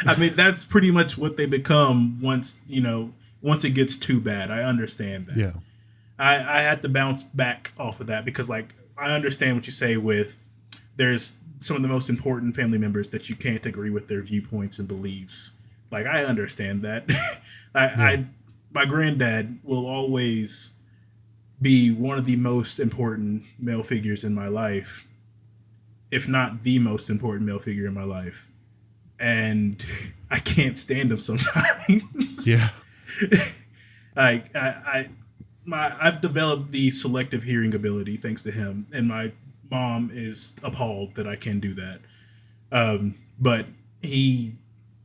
I mean, that's pretty much what they become once it gets too bad. I understand that. Yeah. I had to bounce back off of that because like I understand what you say with there's some of the most important family members that you can't agree with their viewpoints and beliefs. Like, I understand that. My granddad will always be one of the most important male figures in my life, if not the most important male figure in my life. And I can't stand him sometimes. Yeah. Like, I've developed the selective hearing ability thanks to him, and my mom is appalled that I can do that. But he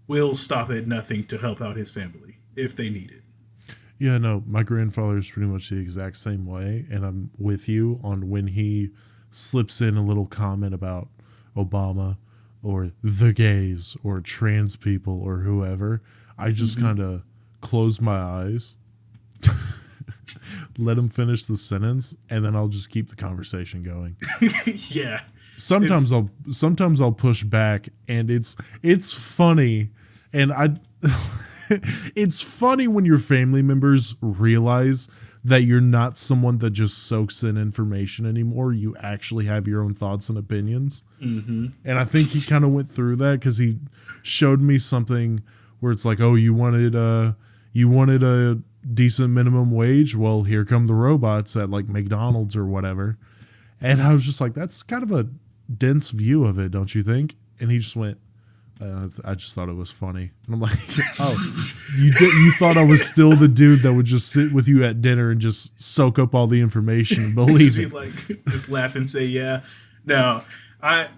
will stop at nothing to help out his family if they need it. Yeah, no, my grandfather is pretty much the exact same way, and I'm with you on when he slips in a little comment about Obama or the gays or trans people or whoever. I just kind of close my eyes, let him finish the sentence, and then I'll just keep the conversation going. Yeah. Sometimes I'll push back, and it's funny, and it's funny when your family members realize that you're not someone that just soaks in information anymore. You actually have your own thoughts and opinions. Mm-hmm. And I think he kind of went through that because he showed me something where it's like, oh, you wanted a decent minimum wage. Well, here come the robots at like McDonald's or whatever. And I was just like, that's kind of a dense view of it, don't you think? And he just went, I just thought it was funny. And I'm like, oh, you thought I was still the dude that would just sit with you at dinner and just soak up all the information and believe it. Like, just laugh and say, yeah. No,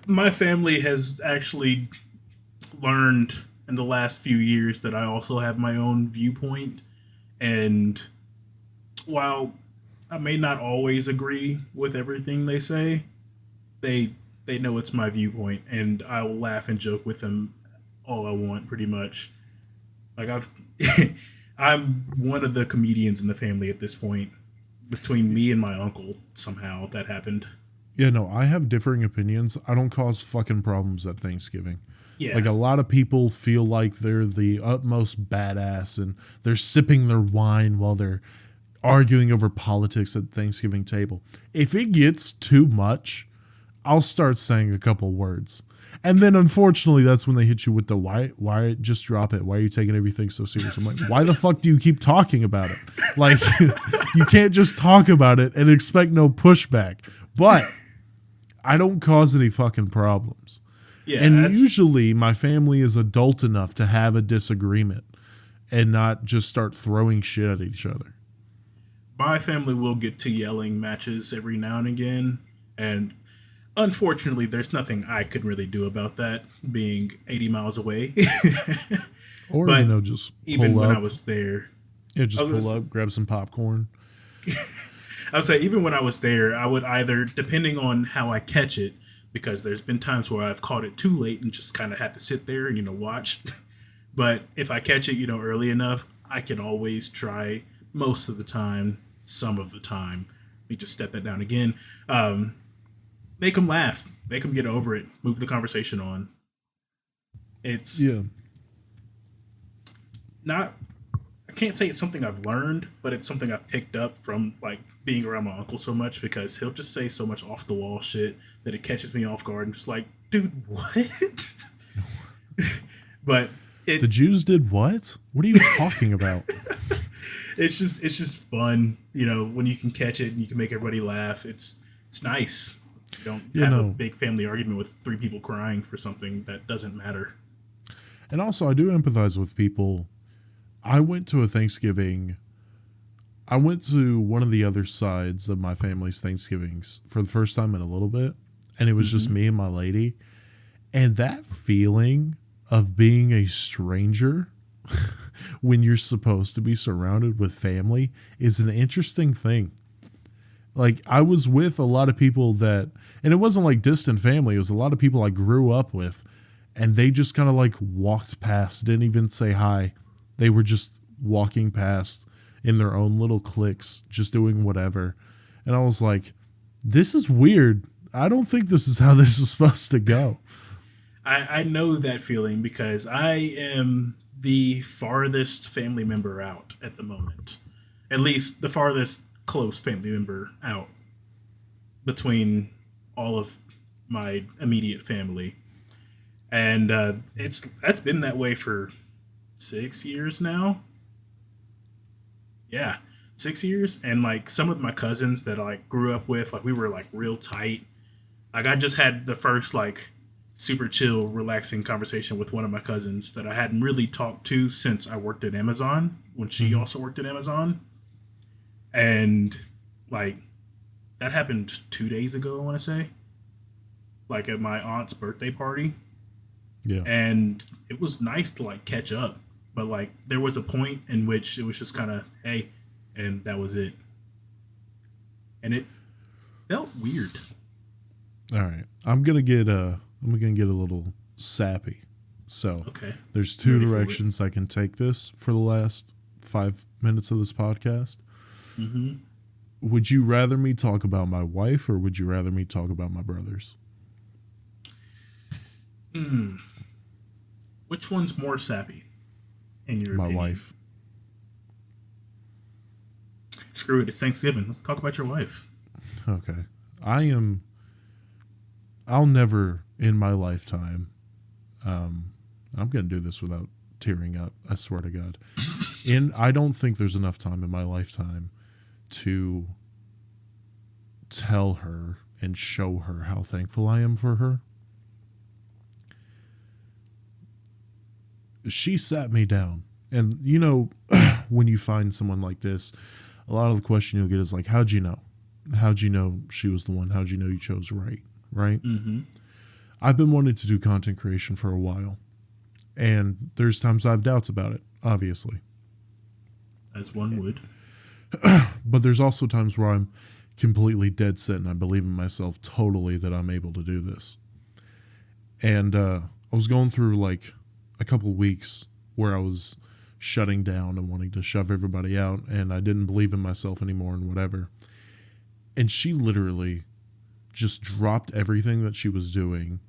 my family has actually learned in the last few years that I also have my own viewpoint. And while I may not always agree with everything they say, they know it's my viewpoint, and I will laugh and joke with them all I want, pretty much. Like I'm one of the comedians in the family at this point. Between me and my uncle, somehow that happened. Yeah, no, I have differing opinions. I don't cause fucking problems at Thanksgiving. Yeah. Like a lot of people feel like they're the utmost badass and they're sipping their wine while they're arguing over politics at the Thanksgiving table. If it gets too much, I'll start saying a couple words. And then unfortunately, that's when they hit you with the why just drop it. Why are you taking everything so serious? I'm like, why the fuck do you keep talking about it? Like, you can't just talk about it and expect no pushback. But I don't cause any fucking problems. Yeah, and usually my family is adult enough to have a disagreement and not just start throwing shit at each other. My family will get to yelling matches every now and again, and unfortunately, there's nothing I could really do about that, being 80 miles away. Or, just even pull when up. I was there. Yeah, just pull up, grab some popcorn. I would say, even when I was there, I would either, depending on how I catch it, because there's been times where I've caught it too late and just kind of have to sit there and, watch. But if I catch it, early enough, I can always try most of the time, some of the time. Let me just step that down again. Make them laugh. Make them get over it. Move the conversation on. It's not, I can't say it's something I've learned, but it's something I've picked up from like being around my uncle so much, because he'll just say so much off the wall shit that it catches me off guard. I'm just like, dude, what? But the Jews did what? What are you talking about? It's just fun, when you can catch it and you can make everybody laugh. It's nice. You don't have a big family argument with 3 people crying for something that doesn't matter. And also, I do empathize with people. I went to one of the other sides of my family's Thanksgivings for the first time in a little bit, and it was just me and my lady. And that feeling of being a stranger when you're supposed to be surrounded with family is an interesting thing. Like, I was with a lot of people and it wasn't like distant family. It was a lot of people I grew up with, and they just kind of like walked past, didn't even say hi. They were just walking past in their own little cliques, just doing whatever. And I was like, this is weird. I don't think this is how this is supposed to go. I know that feeling because I am the farthest family member out at the moment. At least the farthest close family member out between all of my immediate family. And that's been that way for 6 years now. Yeah, 6 years. And like some of my cousins that I like grew up with, like we were like real tight. Like I just had the first like super chill, relaxing conversation with one of my cousins that I hadn't really talked to since I worked at Amazon, when she also worked at Amazon. And like that happened 2 days ago, I want to say, like at my aunt's birthday party. Yeah. And it was nice to like catch up, but like there was a point in which it was just kind of, hey, and that was it. And it felt weird. All right. I'm going to get a little sappy. So there's 2 directions I can take this for the last 5 minutes of this podcast. Mm-hmm. Would you rather me talk about my wife, or would you rather me talk about my brothers? Which one's more sappy? in your My opinion? wife. Screw it. It's Thanksgiving. Let's talk about your wife. Okay. I'll never in my lifetime, I'm going to do this without tearing up. I swear to God. I don't think there's enough time in my lifetime to tell her and show her how thankful I am for her. She sat me down. And, when you find someone like this, a lot of the question you'll get is like, how'd you know? How'd you know she was the one? How'd you know you chose right? Right? Mm-hmm. I've been wanting to do content creation for a while. And there's times I have doubts about it, obviously. As one would. But there's also times where I'm completely dead set and I believe in myself totally that I'm able to do this. And I was going through like a couple weeks where I was shutting down and wanting to shove everybody out, and I didn't believe in myself anymore and whatever. And she literally just dropped everything that she was doing,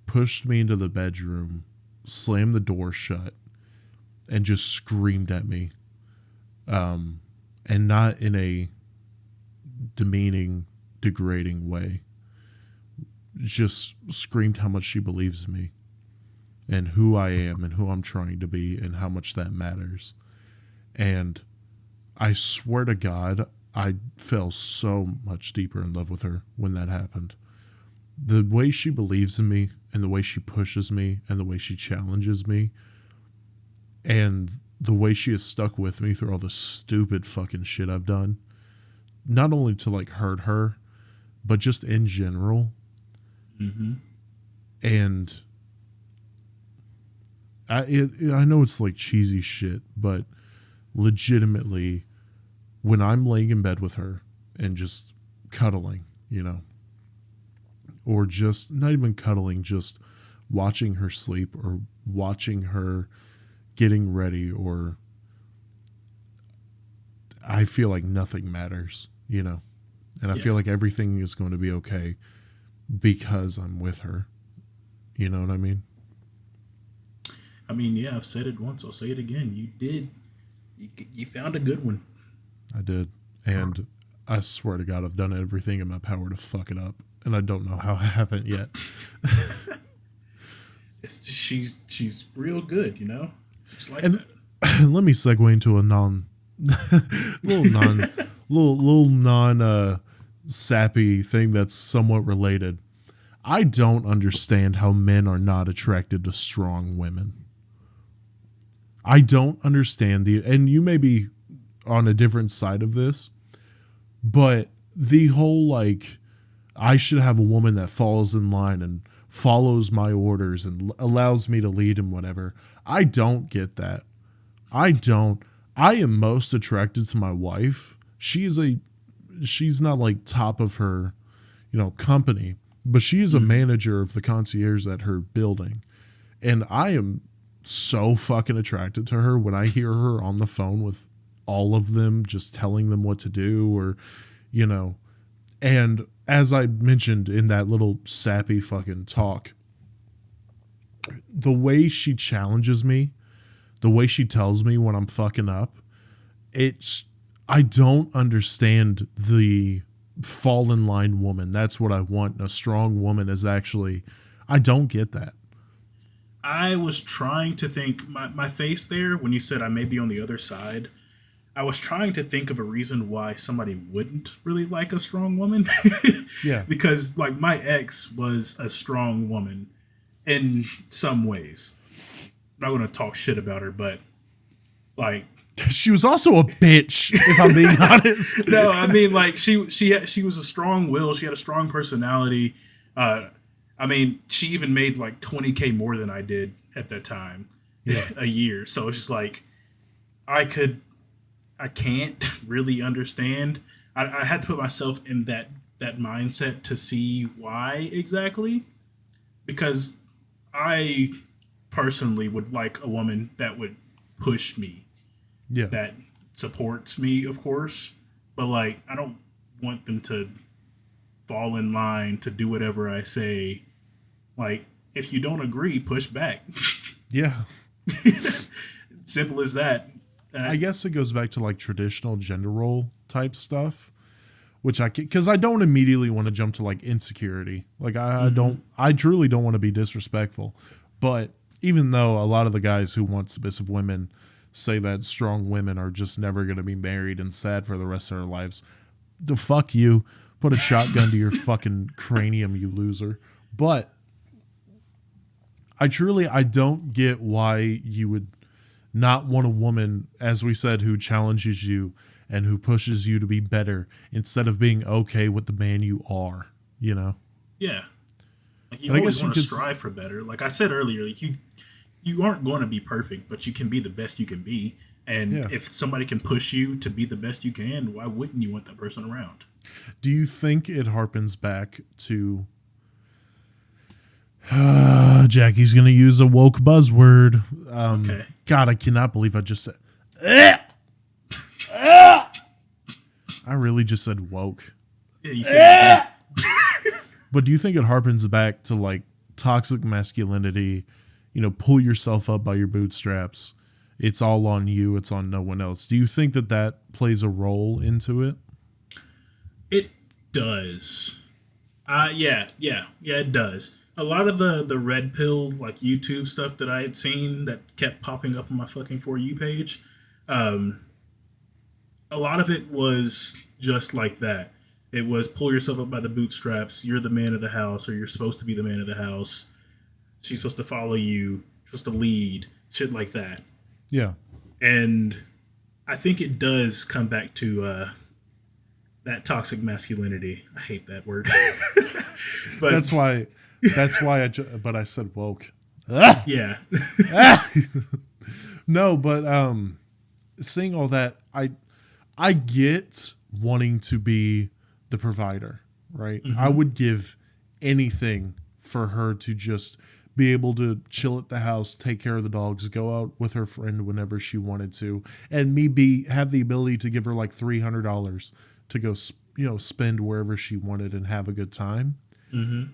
pushed me into the bedroom, slammed the door shut, and just screamed at me. And not in a demeaning, degrading way. Just screamed how much she believes in me and who I am and who I'm trying to be and how much that matters. And I swear to God, I fell so much deeper in love with her when that happened. The way she believes in me and the way she pushes me and the way she challenges me and the way she has stuck with me through all the stupid fucking shit I've done, not only to like hurt her, but just in general. Mm-hmm. And I know it's like cheesy shit, but legitimately, when I'm laying in bed with her and just cuddling, or just not even cuddling, just watching her sleep or watching her getting ready, or I feel like nothing matters, and I feel like everything is going to be okay because I'm with her. You know what I mean? I mean, yeah, I've said it once. I'll say it again. You did. You found a good one. I did. And I swear to God, I've done everything in my power to fuck it up. And I don't know how I haven't yet. She's real good, It's like And that. let me segue into a little non sappy thing that's somewhat related. I don't understand how men are not attracted to strong women. I don't understand and you may be on a different side of this, but the whole like, I should have a woman that falls in line and follows my orders and allows me to lead and whatever. I don't get that. I don't. I am most attracted to my wife. She's not like top of her, company, but she is a manager of the concierge at her building. And I am so fucking attracted to her when I hear her on the phone with all of them, just telling them what to do or, and as I mentioned in that little sappy fucking talk, the way she challenges me, the way she tells me when I'm fucking up, I don't understand the fall in line woman. That's what I want. A strong woman is actually, I don't get that. I was trying to think, my face there, when you said I may be on the other side, I was trying to think of a reason why somebody wouldn't really like a strong woman. Yeah. Because, like, my ex was a strong woman in some ways. I'm not going to talk shit about her, but, like... She was also a bitch, if I'm being honest. No, I mean, like, she was a strong will. She had a strong personality. I mean, she even made, like, $20K more than I did at that time. Yeah. A year. So it's just like, I can't really understand. I had to put myself in that mindset to see why exactly. Because I personally would like a woman that would push me. Yeah. That supports me, of course. But, like, I don't want them to fall in line to do whatever I say. Like, if you don't agree, push back. Yeah. Simple as that. I guess it goes back to like traditional gender role type stuff, which because I don't immediately want to jump to like insecurity. Like I truly don't want to be disrespectful, but even though a lot of the guys who want submissive women say that strong women are just never going to be married and sad for the rest of their lives, the fuck you. Put a shotgun to your fucking cranium, you loser. But I don't get why you would not want a woman, as we said, who challenges you and who pushes you to be better instead of being okay with the man you are, you know? Yeah. Like you always want to strive for better. Like I said earlier, like you aren't going to be perfect, but you can be the best you can be. And if somebody can push you to be the best you can, why wouldn't you want that person around? Do you think it harpens back to Jackie's going to use a woke buzzword. Okay. God, I cannot believe I just said I really just said woke. Yeah, you said But do you think it harpens back to like toxic masculinity, pull yourself up by your bootstraps? It's all on you. It's on no one else. Do you think that plays a role into it? It does. Yeah, it does. A lot of the red pill, like YouTube stuff that I had seen that kept popping up on my fucking For You page, a lot of it was just like that. It was pull yourself up by the bootstraps. You're the man of the house, or you're supposed to be the man of the house. She's supposed to follow you. You're supposed to lead. Shit like that. Yeah. And I think it does come back to that toxic masculinity. I hate that word. But that's why but I said woke. Yeah. No, but seeing all that, I get wanting to be the provider, right? Mm-hmm. I would give anything for her to just be able to chill at the house, take care of the dogs, go out with her friend whenever she wanted to, and me have the ability to give her like $300 to go, spend wherever she wanted and have a good time. Mm-hmm.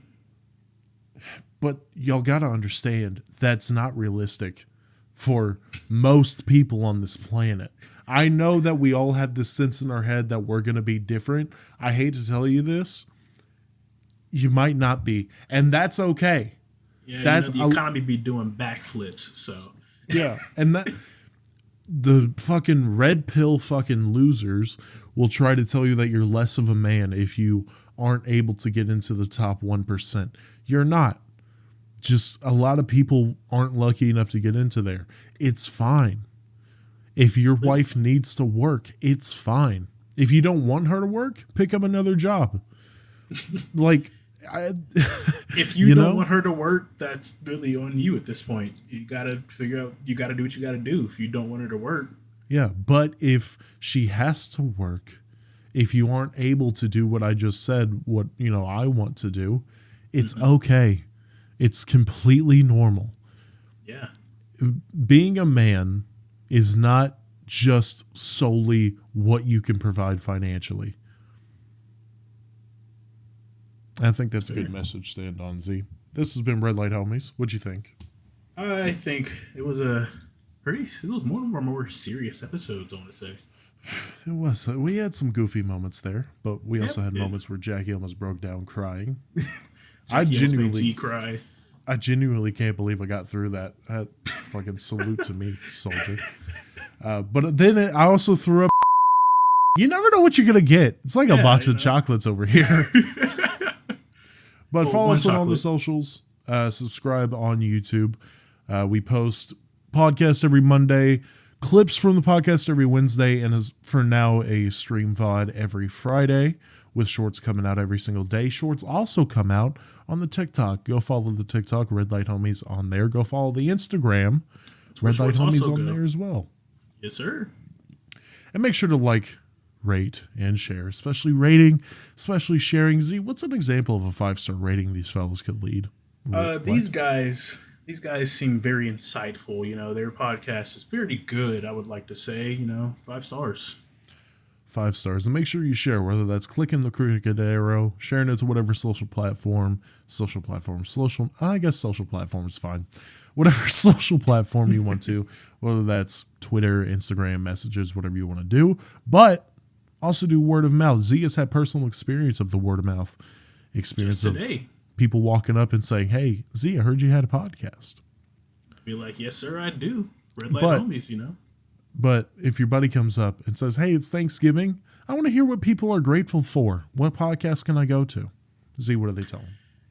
But y'all got to understand that's not realistic for most people on this planet. I know that we all have this sense in our head that we're going to be different. I hate to tell you this. You might not be. And that's okay. Yeah, that's the economy be doing backflips, so. Yeah, and the fucking red pill fucking losers will try to tell you that you're less of a man if you aren't able to get into the top 1%. You're not. Just a lot of people aren't lucky enough to get into there. It's fine. If your wife needs to work, it's fine. If you don't want her to work, pick up another job. If you don't want her to work, that's really on you at this point. You got to figure out, you got to do what you got to do if you don't want her to work. Yeah, but if she has to work, if you aren't able to do what I just said, what, I want to do, it's okay. It's completely normal. Yeah. Being a man is not just solely what you can provide financially. I think that's a good message to end on, Z. This has been Red Light Homies. What'd you think? I think it was one of our more serious episodes, I want to say. It was. We had some goofy moments there, but we also had moments where Jackie almost broke down crying. I genuinely can't believe I got through that. Fucking salute to me, soldier. But then I also threw up. You never know what you're going to get. It's like a box of chocolates over here. But follow us on all the socials. Subscribe on YouTube. We post podcast every Monday, clips from the podcast every Wednesday, and for now, a stream VOD every Friday, with shorts coming out every single day. Shorts also come out on the TikTok. Go follow the TikTok, Red Light Homies, on there. Go follow the Instagram, Red Light Homies, on there as well. Yes, sir. And make sure to rate, and share, especially rating, especially sharing. Z, what's an example of a 5-star rating these fellas could lead? These guys seem very insightful. Their podcast is very good, I would like to say. 5 stars. 5 stars, and make sure you share, whether that's clicking the crooked arrow, sharing it to whatever social platform is fine. Whatever social platform you want to, whether that's Twitter, Instagram, messages, whatever you want to do. But also do word of mouth. Z has had personal experience of the word of mouth experience of people walking up and saying, "Hey, Z, I heard you had a podcast." Be like, "Yes, sir, I do." Red light homies, you know. But if your buddy comes up and says, "Hey, it's Thanksgiving. I want to hear what people are grateful for. What podcast can I go to?" Z, what do they tell them?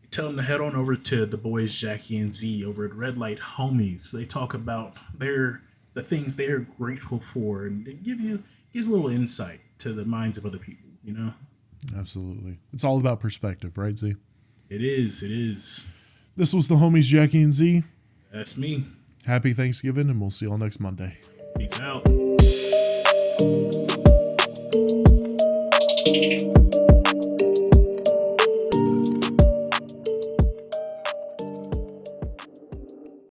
Tell them to head on over to the boys Jackie and Z over at Red Light Homies. They talk about the things they are grateful for, and it gives a little insight to the minds of other people, you know? Absolutely. It's all about perspective, right, Z? It is. This was the homies Jackie and Z. That's me. Happy Thanksgiving, and we'll see y'all next Monday. Peace out.